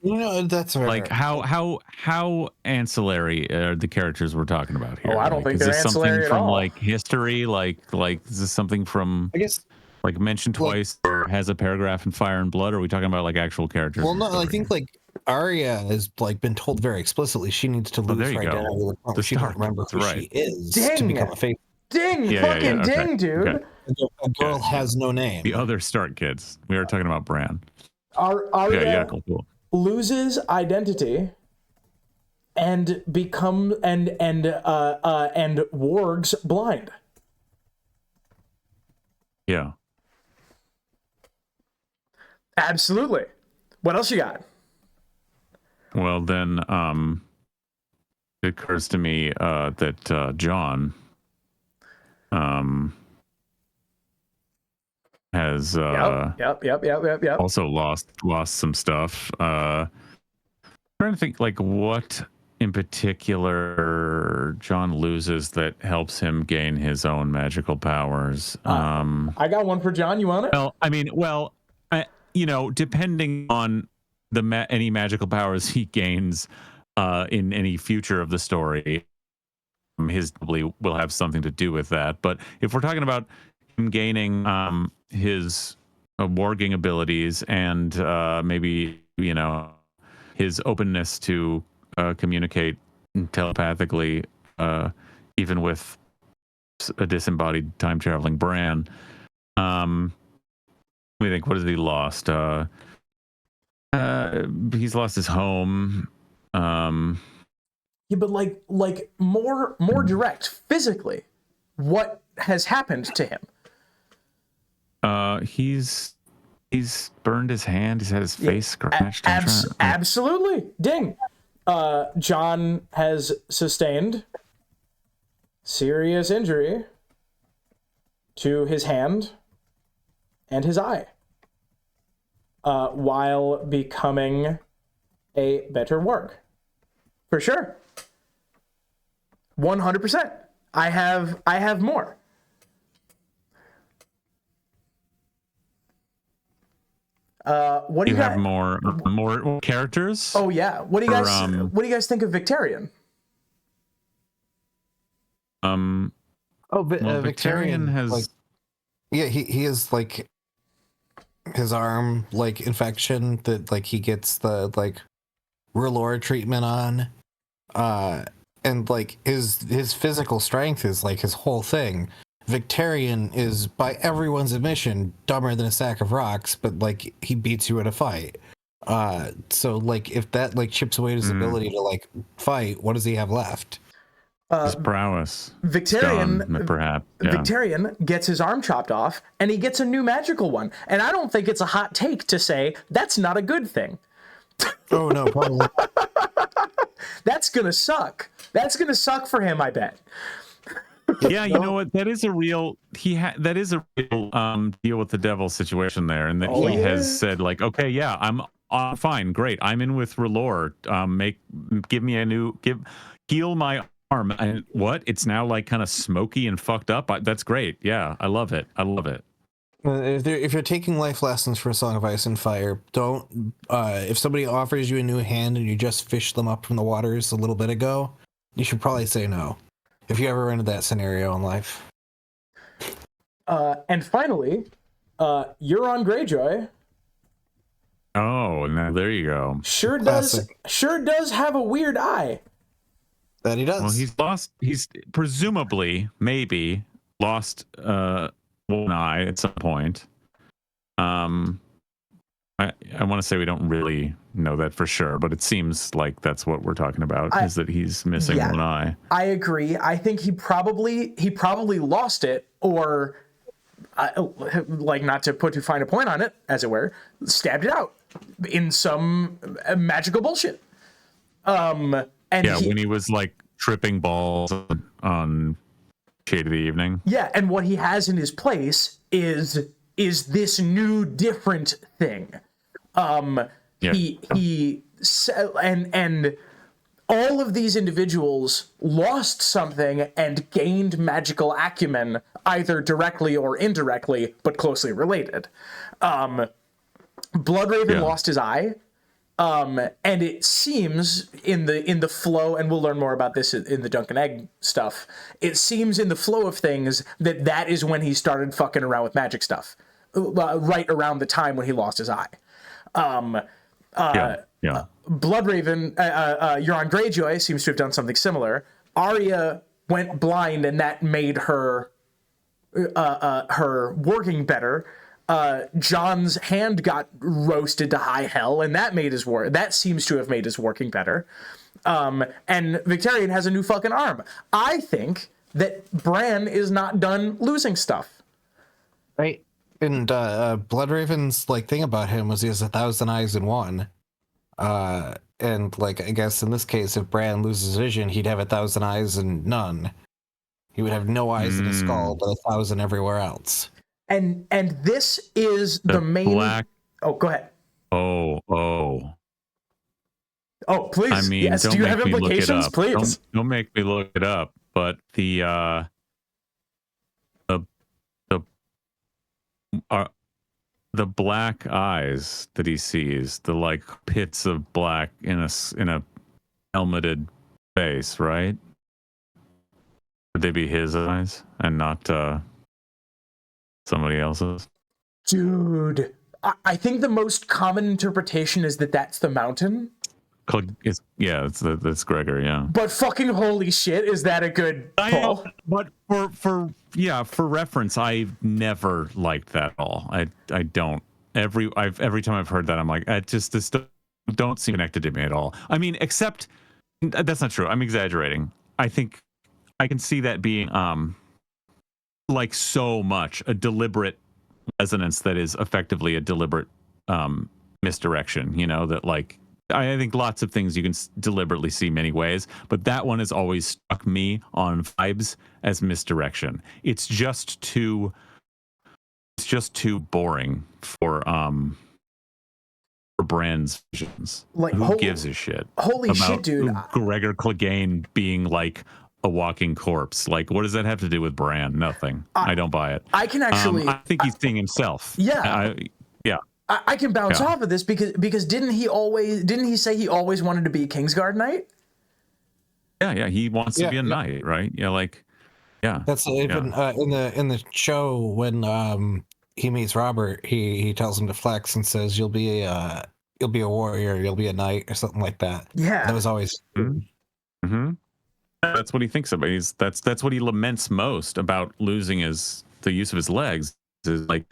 That's right. Like how ancillary are the characters we're talking about here? Oh, I don't think they're ancillary at all. Is this something from like history? Like is this something from, I guess, like mentioned twice or has a paragraph in Fire and Blood? Or are we talking about like actual characters? Well, no, I think like Arya has like been told very explicitly she needs to lose her identity. She doesn't remember who she is to become a faith. Ding, dude. Okay. A girl has no name. The other Stark kids. We are talking about Bran. Arya cool. Loses identity and become and wargs blind. Yeah. Absolutely. What else you got? Well, then it occurs to me that Jon has Yep. also lost some stuff. Trying to think like what in particular John loses that helps him gain his own magical powers. I got one for John. You want it? Well, I mean, depending on any magical powers he gains in any future of the story, his probably will have something to do with that. But if we're talking about him gaining his warging abilities and maybe his openness to communicate telepathically, even with a disembodied time traveling Bran. Let me think. What has he lost? He's lost his home. Yeah, but like more direct physically, what has happened to him? He's burned his hand. He's had his face scratched. Absolutely. Ding. John has sustained serious injury to his hand and his eye while becoming a better work. For sure. 100%. I have more. What do you have more characters? Oh yeah. What do you guys think of Victarion? Victarion has like, he is like his arm like infection that like he gets the like R'hllor treatment on, and like his physical strength is like his whole thing. Victarion is, by everyone's admission, dumber than a sack of rocks, but like he beats you in a fight. So like if that like chips away his ability to like fight, what does he have left? His prowess. Victarion, perhaps. Yeah. Victarion gets his arm chopped off, and he gets a new magical one. And I don't think it's a hot take to say that's not a good thing. Oh no, probably. That's gonna suck. That's gonna suck for him, I bet. Yeah, you know what? That is a real that is a real deal with the devil situation there, and that he has said like, okay, yeah, I'm fine, great, I'm in with R'hllor. Give me a new heal my arm. And what? It's now like kind of smoky and fucked up. That's great. Yeah, I love it. If you're taking life lessons for A Song of Ice and Fire, don't. If somebody offers you a new hand and you just fished them up from the waters a little bit ago, you should probably say no. If you ever run into that scenario in life. And finally, Euron Greyjoy. Oh, now there you go. Sure does have a weird eye. That he does. Well, he's presumably, maybe, lost one eye at some point. I want to say we don't really know that for sure, but it seems like that's what we're talking about, is that he's missing one eye. I agree. I think he probably lost it, or like, not to put too fine a point on it, as it were, stabbed it out in some magical bullshit. And when he was like tripping balls on Shade of the Evening. Yeah, and what he has in his place is this new different thing. He and all of these individuals lost something and gained magical acumen, either directly or indirectly, but closely related. Bloodraven lost his eye. And it seems in the flow, and we'll learn more about this in the Dunk and Egg stuff, it seems in the flow of things that is when he started fucking around with magic stuff, right around the time when he lost his eye. Bloodraven, Euron Greyjoy seems to have done something similar. Arya went blind, and that made her working better. John's hand got roasted to high hell, and that seems to have made his working better. And Victarion has a new fucking arm. I think that Bran is not done losing stuff. Right. And Bloodraven's like thing about him was he has 1,000 eyes in one. And like, I guess in this case, if Bran loses vision, he'd have 1,000 eyes and none. He would have no eyes in his skull, but 1,000 everywhere else. And this is the main black. Oh, go ahead. Oh, please. I mean, yes, don't do you make have me look it implications? up. Please. Don't make me look it up. But the black eyes that he sees, the like pits of black in a helmeted face, right? Would they be his eyes and not somebody else's? Dude, I think the most common interpretation is that that's the mountain. That's Gregor, yeah. But fucking holy shit, is that a good pull? But for reference, I've never liked that at all. I don't. Every time I've heard that, I'm like, this don't seem connected to me at all. I mean, except that's not true. I'm exaggerating. I think I can see that being like so much a deliberate resonance that is effectively a deliberate misdirection. You know, that like. I think lots of things you can deliberately see many ways, but that one has always struck me on vibes as misdirection. It's just too boring for Bran's visions. Like, who gives a shit? Holy shit, dude! Gregor Clegane being like a walking corpse. Like, what does that have to do with Bran? Nothing. I don't buy it. I can actually. I think he's seeing himself. Yeah. I can bounce off of this because didn't he say he always wanted to be a Kingsguard knight? Yeah, he wants to be a knight, right? Yeah. That's even in the show when he meets Robert, he tells him to flex and says you'll be a warrior, you'll be a knight or something like that. Yeah, that was always. Mm-hmm. That's what he thinks about. That's what he laments most about losing the use of his legs. Is like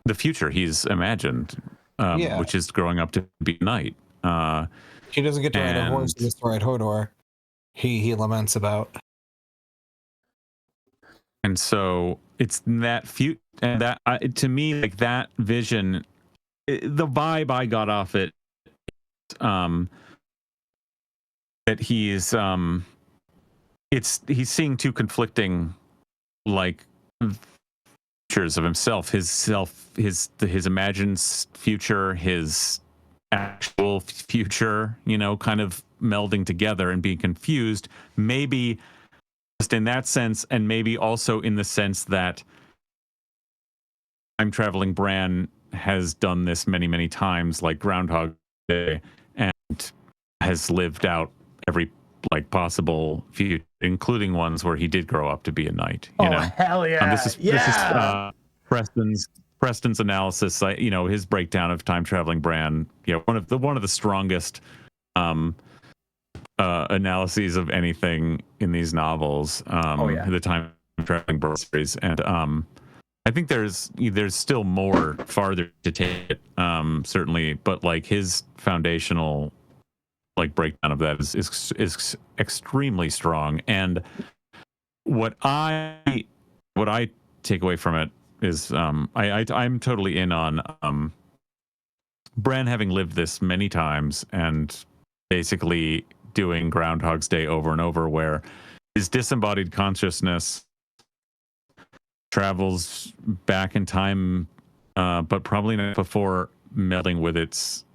the future he's imagined, which is growing up to be a knight. He doesn't get to ride a horse; he gets to ride Hodor. He laments about. And so it's that and that to me, like that vision, the vibe I got off it, that he's seeing two conflicting, like, futures of himself, his imagined future, his actual future, kind of melding together and being confused, maybe just in that sense, and maybe also in the sense that time traveling Bran has done this many, many times, like Groundhog Day, and has lived out every possible future, including ones where he did grow up to be a knight. You know, hell yeah! This is Preston's analysis. His breakdown of time traveling Bran. One of the strongest analyses of anything in these novels. The time traveling Bran series, and I think there's still more farther to take it. Certainly, but like his foundational breakdown of that is extremely strong. And what I take away from it is I'm totally in on Bran having lived this many times and basically doing Groundhog's Day over and over, where his disembodied consciousness travels back in time, but probably not before melding with its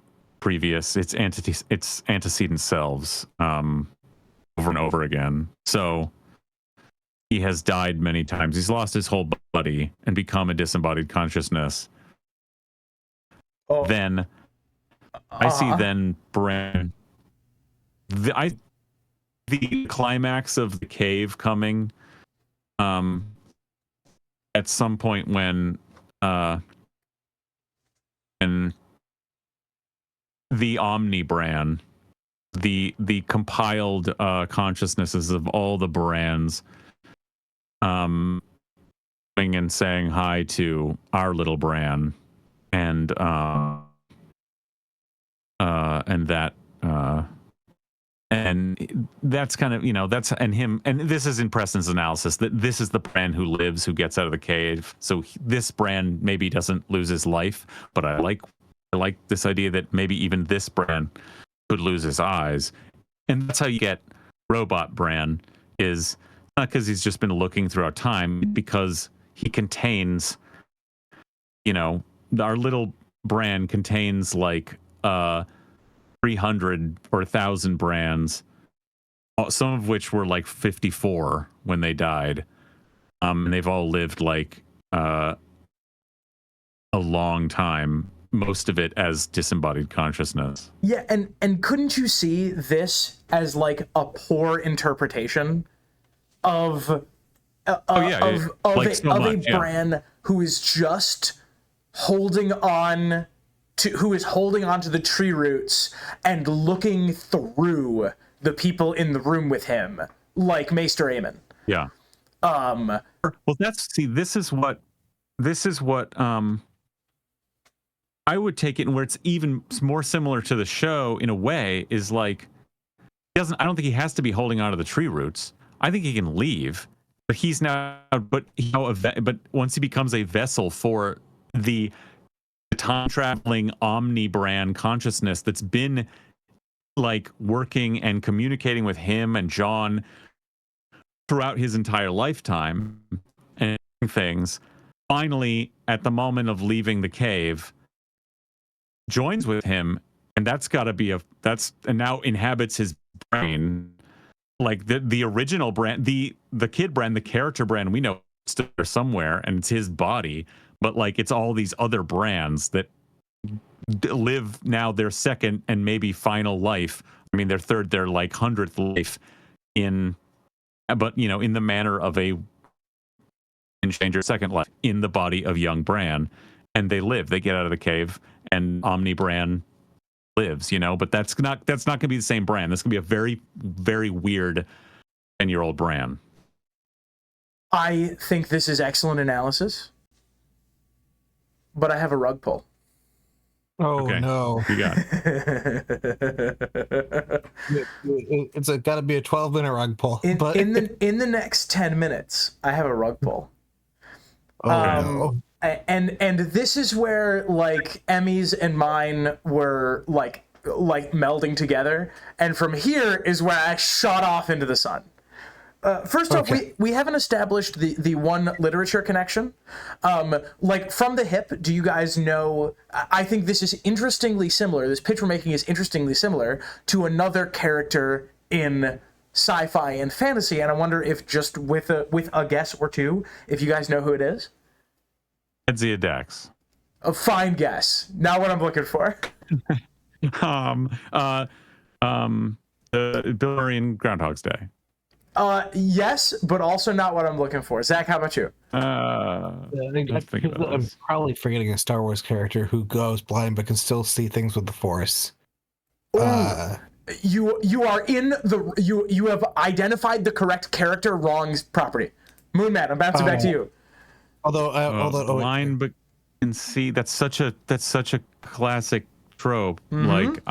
antecedent selves over and over again. So he has died many times. He's lost his whole body and become a disembodied consciousness. Then I see Bran. The climax of the cave coming at some point when the Omni Bran, the compiled consciousnesses of all the Brans, coming and saying hi to our little Bran, and that's kind of, that's, and him, and this is in Preston's analysis, that this is the Bran who lives, who gets out of the cave. So this Bran maybe doesn't lose his life, but I like this idea that maybe even this Bran could lose his eyes. And that's how you get robot Bran, is not because he's just been looking throughout time, because he contains, our little Bran contains like 300 or 1,000 Brans, some of which were like 54 when they died. And they've all lived like a long time, most of it as disembodied consciousness. Yeah, and couldn't you see this as like a poor interpretation of a Bran who is just holding on to the tree roots and looking through the people in the room with him, like Maester Aemon. Yeah. Well, this is what I would take it, and where it's even more similar to the show in a way is like, I don't think he has to be holding on to the tree roots. I think he can leave, but once he becomes a vessel for the time traveling omni Bran consciousness that's been like working and communicating with him and Jon throughout his entire lifetime and things, finally at the moment of leaving the cave joins with him, and that's got to be and now inhabits his brain. Like the original Bran, the kid Bran, the character Bran we know still there somewhere, and it's his body, but like it's all these other Brans that live now their second and maybe final life. I mean, their 100th life in the manner of a changer, second life in the body of young Bran, and they get out of the cave, and Omni Bran lives, but that's not going to be the same Bran. That's going to be a very, very weird 10-year-old Bran. I think this is excellent analysis, but I have a rug pull. Oh, okay. No. You got It's got to be a 12-minute rug pull. In the next 10 minutes, I have a rug pull. No. And this is where like Emmy's and mine were like melding together, and from here is where I shot off into the sun. First off, we haven't established the one literature connection. Like from the hip, do you guys know? I think this is interestingly similar. This pitch we're making is interestingly similar to another character in sci-fi and fantasy, and I wonder if just with a guess or two, if you guys know who it is. Edzia Dax. A fine guess. Not what I'm looking for. Bill Murray in Groundhog's Day. Yes, but also not what I'm looking for. Zach, how about you? I'm probably forgetting a Star Wars character who goes blind but can still see things with the Force. You are in the you have identified the correct character, wrong property. Moonman, I'm bouncing back to you. Although blind but can see, that's such a classic trope. Mm-hmm. Like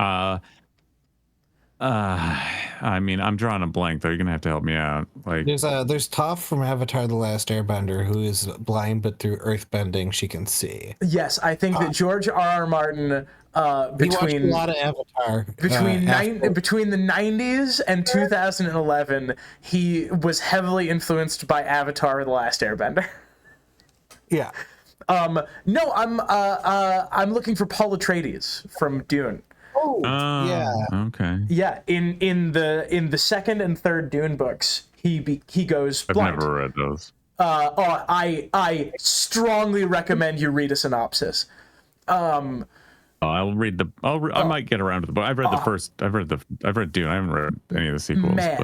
I mean, I'm drawing a blank though. You're gonna have to help me out. Like there's Toph from Avatar: The Last Airbender who is blind, but through earthbending she can see. Yes, I think that George R.R. Martin between a lot of Avatar between the 90s and 2011, he was heavily influenced by Avatar: The Last Airbender. Yeah. No, I'm looking for Paul Atreides from Dune. Oh, yeah. Okay. Yeah, in the second and third Dune books, he goes blind. I've never read those. I strongly recommend you read a synopsis. I'll read I might get around to the book. I've read the first. I've read Dune. I haven't read any of the sequels. I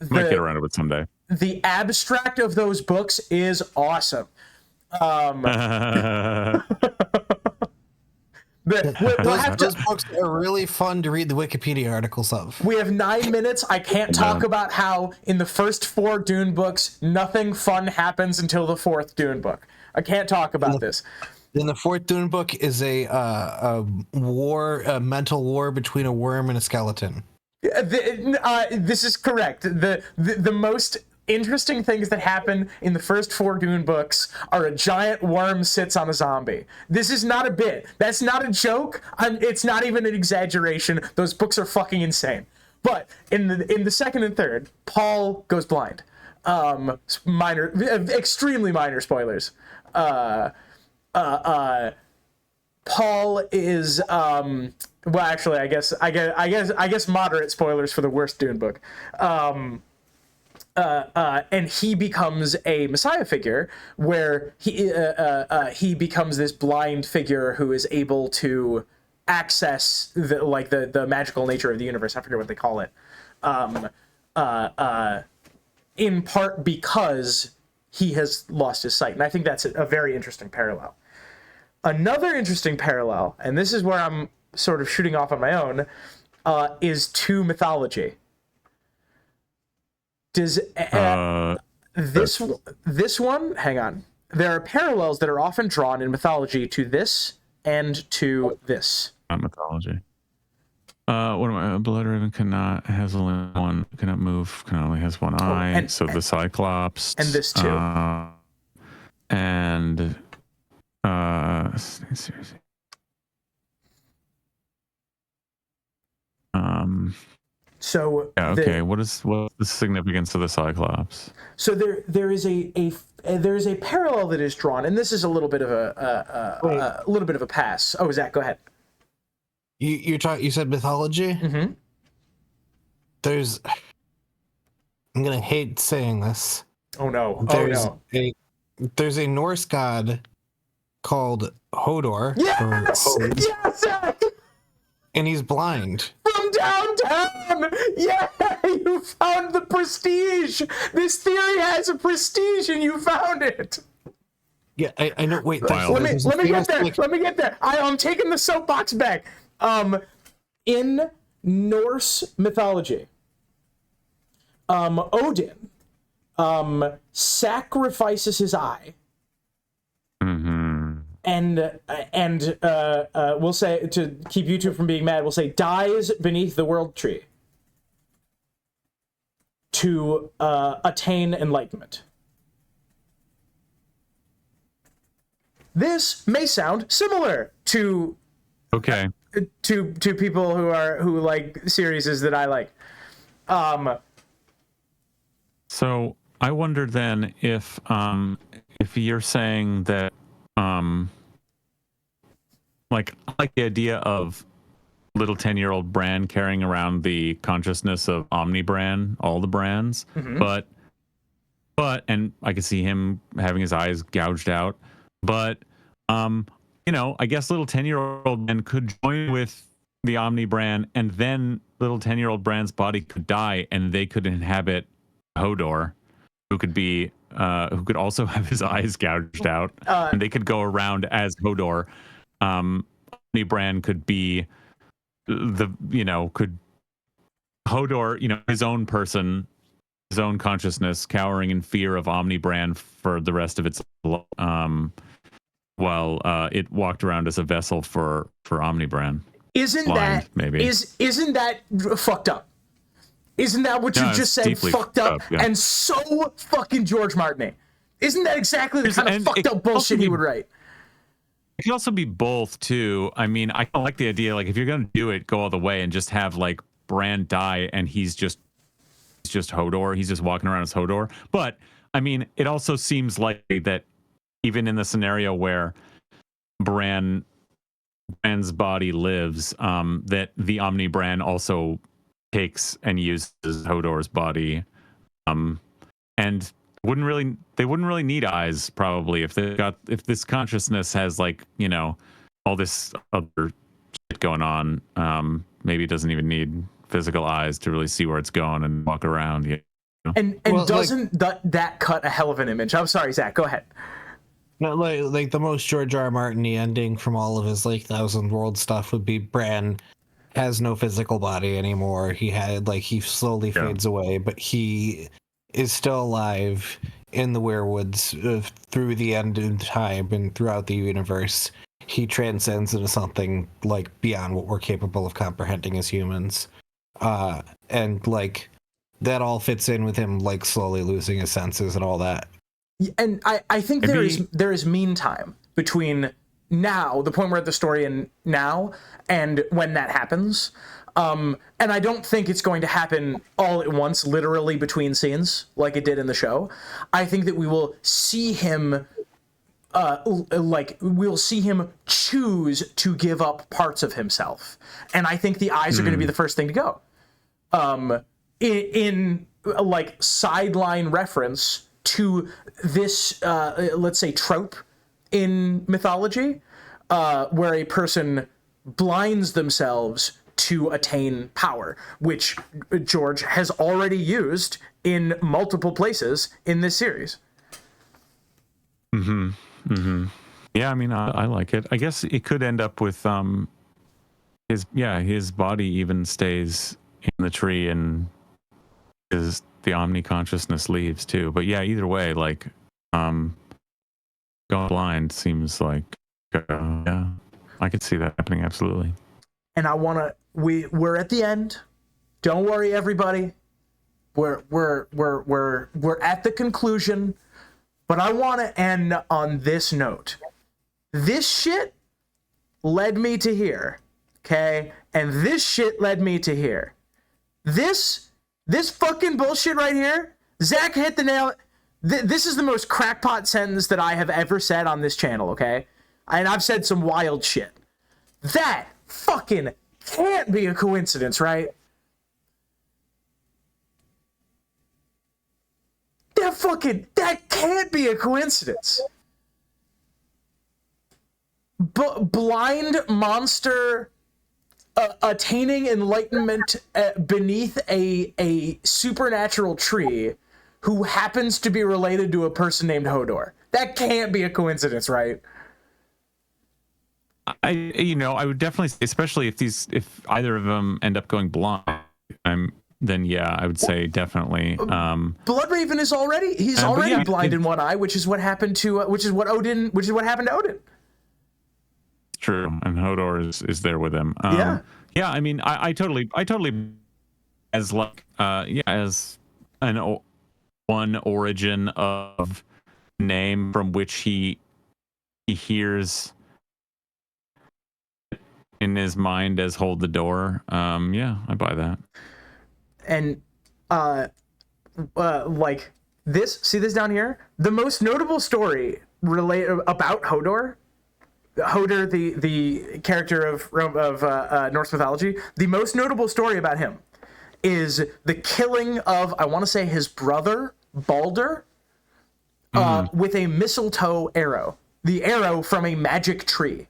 might get around to it someday. The abstract of those books is awesome. Those books are really fun to read the Wikipedia articles of. We have 9 minutes. I can't talk about how in the first 4 Dune books, nothing fun happens until the 4th Dune book. I can't talk about this. Then the 4th Dune book is a mental war between a worm and a skeleton. This is correct. The most interesting things that happen in the first 4 Dune books are a giant worm sits on a zombie. This is not a bit. That's not a joke. It's not even an exaggeration. Those books are fucking insane. But in the second and third, Paul goes blind. Minor, extremely minor spoilers. Paul is well, actually, I guess moderate spoilers for the worst Dune book. And he becomes a messiah figure where he becomes this blind figure who is able to access the magical nature of the universe. I forget what they call it. In part because he has lost his sight. And I think that's a very interesting parallel. Another interesting parallel, and this is where I'm sort of shooting off on my own, is to mythology. Does this one? Hang on. There are parallels that are often drawn in mythology to this and to this. Not mythology. What am I? Bloodraven has only one, cannot move, only has one eye. So the Cyclops. And this too. Seriously. So yeah, okay. What's the significance of the Cyclops? So there is a parallel that is drawn, and this is a little bit of a pass. Oh, Zach, go ahead. You said mythology? Mm-hmm. I'm gonna hate saying this. Oh no. There's a Norse god called Hodor. Yes! Yes, Zach! And he's blind. From downtown! Yeah, you found the prestige! This theory has a prestige and you found it! Yeah, I know. Wait, let me get there. Let me get there. I'm taking the soapbox back. In Norse mythology, Odin sacrifices his eye. Mm-hmm. And we'll say, to keep you two from being mad, we'll say dies beneath the world tree to attain enlightenment. This may sound similar to to people who like series that I like. So I wonder then if you're saying that like I like the idea of little 10-year-old Bran carrying around the consciousness of Bran, all the Brans, mm-hmm. but and I could see him having his eyes gouged out, but I guess little 10-year-old Bran could join with the Bran, and then little 10-year-old Bran's body could die, and they could inhabit Hodor, who could also have his eyes gouged out, and they could go around as Hodor. Bran could be could Hodor, his own person, his own consciousness, cowering in fear of Bran for the rest of its life, while it walked around as a vessel for Bran. Isn't that fucked up? Isn't that what you just said? Fucked up, yeah. And so fucking George Martin. Isn't that exactly the kind of fucked up bullshit he would write? It could also be both too. I mean, I don't like the idea, like, if you're gonna do it, go all the way and just have like Bran die and he's just Hodor. He's just walking around as Hodor. But I mean, it also seems likely that even in the scenario where Bran's body lives, that the Bran also takes and uses Hodor's body, and they wouldn't really need eyes probably if this consciousness has all this other shit going on. Maybe it doesn't even need physical eyes to really see where it's going and walk around. And doesn't that cut a hell of an image? I'm sorry, Zach. Go ahead. No, like the most George R. R. Martin-y ending from all of his Thousand World stuff would be Bran has no physical body anymore. He slowly fades away, but he is still alive in the Weirwoods through the end of time and throughout the universe. He transcends into something beyond what we're capable of comprehending as humans, and that all fits in with him slowly losing his senses and all that. And I think there is mean time between now, the point we're at the story and now, and when that happens. And I don't think it's going to happen all at once, literally between scenes, like it did in the show. I think that we will see him, we'll see him choose to give up parts of himself. And I think the eyes are going to be the first thing to go. In like sideline reference to this, let's say, trope in mythology, where a person blinds themselves to attain power, which George has already used in multiple places in this series. Yeah, I mean, I like it. I guess it could end up with his body even stays in the tree and the omni consciousness leaves too. But yeah, either way, like going blind seems like yeah, I could see that happening absolutely. And I want to we're at the end. Don't worry, everybody. We're at the conclusion, but I want to end on this note. This shit led me to here, okay? And this shit led me to here. This fucking bullshit right here, Zach hit the nail. This is the most crackpot sentence that I have ever said on this channel, okay? And I've said some wild shit. That fucking can't be a coincidence, right? That can't be a coincidence. Blind monster attaining enlightenment beneath a supernatural tree who happens to be related to a person named Hodor. That can't be a coincidence, right? I would definitely say, especially if either of them end up going blind, then yeah, I would say definitely. Bloodraven is already blind in one eye, which is what happened to happened to Odin. True, and Hodor is there with him. Yeah. I mean, I totally as like as one origin of name from which he hears in his mind as hold the door. Yeah, I buy that. And like this, see this down here? The most notable story about Hodor, the character of Norse mythology, the most notable story about him is the killing of, I want to say, his brother Balder with a mistletoe arrow. The arrow from a magic tree.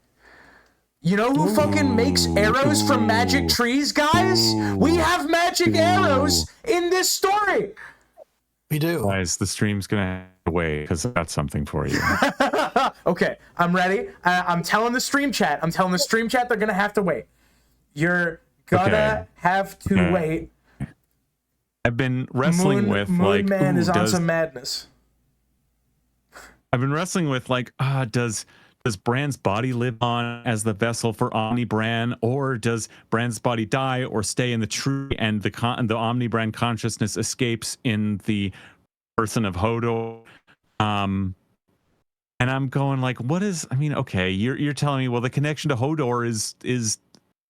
You know who fucking makes arrows from magic trees, guys? We have magic arrows in this story. We do. Guys, the stream's going to have to wait because I've got something for you. Okay, I'm ready. I'm telling the stream chat. They're going to have to wait. You're going to have to wait. I've been wrestling with Moon Man is on some madness. I've been wrestling with does Bran's body live on as the vessel for Omni Bran, or does Bran's body die or stay in the tree and the Omni Bran consciousness escapes in the person of Hodor? And I'm going like, what is? I mean, okay, you're telling me, well, the connection to Hodor is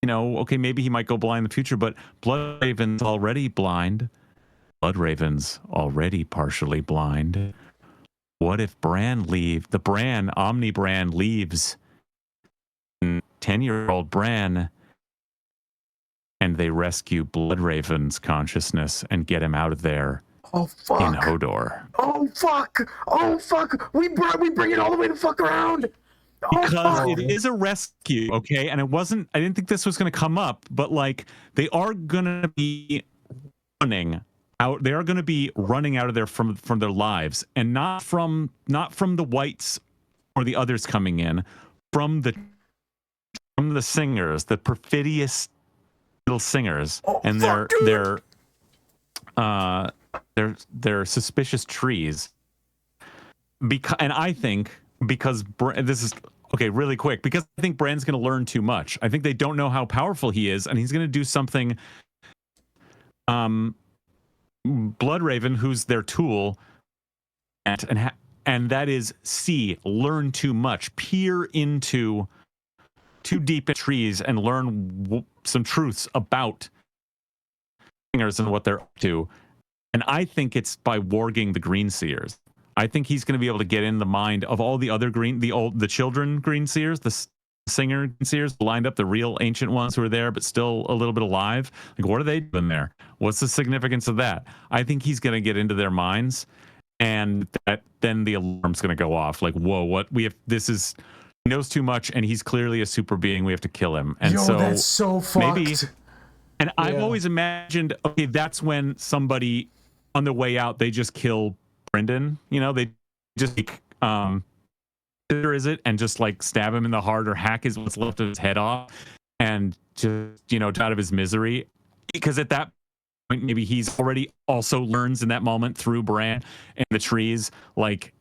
okay, maybe he might go blind in the future, but Bloodraven's already blind. Bloodraven's already partially blind. What if Omni Bran leaves 10-year-old Bran and they rescue Bloodraven's consciousness and get him out of there in Hodor? Oh, fuck. We bring it all the way to fuck around. Because it is a rescue, okay? And I didn't think this was going to come up, but like they are going to be running out. They are going to be running out of there from their lives, and not from the whites or the others coming in, from the singers, the perfidious little singers, and their suspicious trees. And I think because this is okay, really quick, because I think Bran's going to learn too much. I think they don't know how powerful he is, and he's going to do something. Bloodraven, who's their tool, and that is learn too much, peer into too deep in trees and learn some truths about singers and what they're up to. And I think it's by warging the green seers. I think he's going to be able to get in the mind of all the other the children green seers, the singer green seers lined up, the real ancient ones who are there but still a little bit alive. Like, what are they doing there? What's the significance of that? I think he's going to get into their minds, and then the alarm's going to go off. Like, whoa, what he knows too much, and he's clearly a super being. We have to kill him. And that's so fucked. Maybe, and I've always imagined, okay, that's when somebody on the way out, they just kill Brendan, they just is it and just like stab him in the heart or hack what's left of his head off and just out of his misery, because at that point maybe he's already also learns in that moment through Bran and the trees, like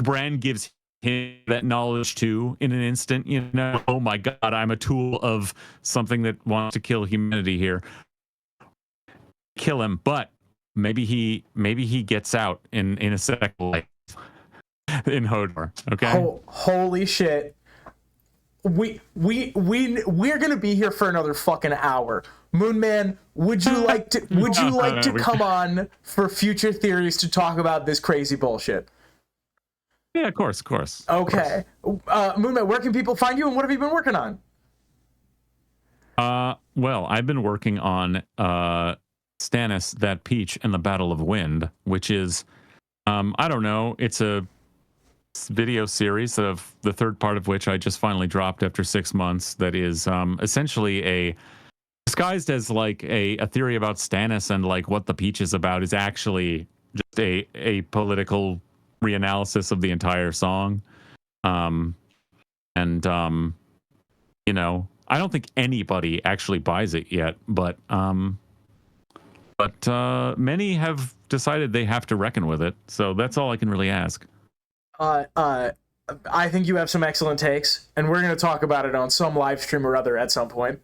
Bran gives him that knowledge too in an instant, oh my god, I'm a tool of something that wants to kill humanity here. Kill him, but maybe he gets out in a second life in Hodor. Okay. Holy shit. We're gonna be here for another fucking hour. Moonman, would you like to come on for future theories to talk about this crazy bullshit? Yeah, of course. Okay. Moonman, where can people find you and what have you been working on? Well, I've been working on Stannis, That Peach, and the Battle of Wind, which is, I don't know, it's a video series of the third part of which I just finally dropped after 6 months. That is essentially disguised as like a theory about Stannis, and like what the Peach is about is actually just a political reanalysis of the entire song. I don't think anybody actually buys it yet, but many have decided they have to reckon with it. So that's all I can really ask. I think you have some excellent takes, and we're going to talk about it on some live stream or other at some point.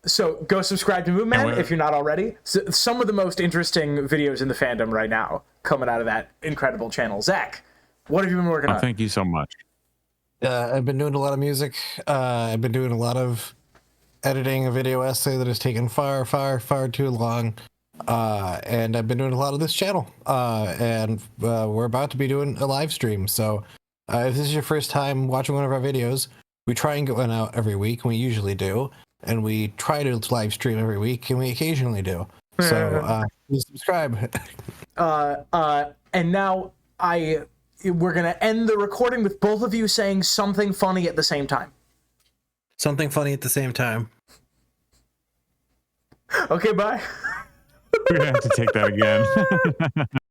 So go subscribe to Moonman if you're not already. Some of the most interesting videos in the fandom right now coming out of that incredible channel. Zach, what have you been working on? Thank you so much. I've been doing a lot of music. I've been doing a lot of editing a video essay that has taken far too long. And I've been doing a lot of this channel. And we're about to be doing a live stream. So if this is your first time watching one of our videos, we try and get one out every week, and we usually do. And we try to live stream every week, and we occasionally do. So please subscribe. And now we're going to end the recording with both of you saying something funny at the same time. Something funny at the same time. Okay, bye. We're going to have to take that again.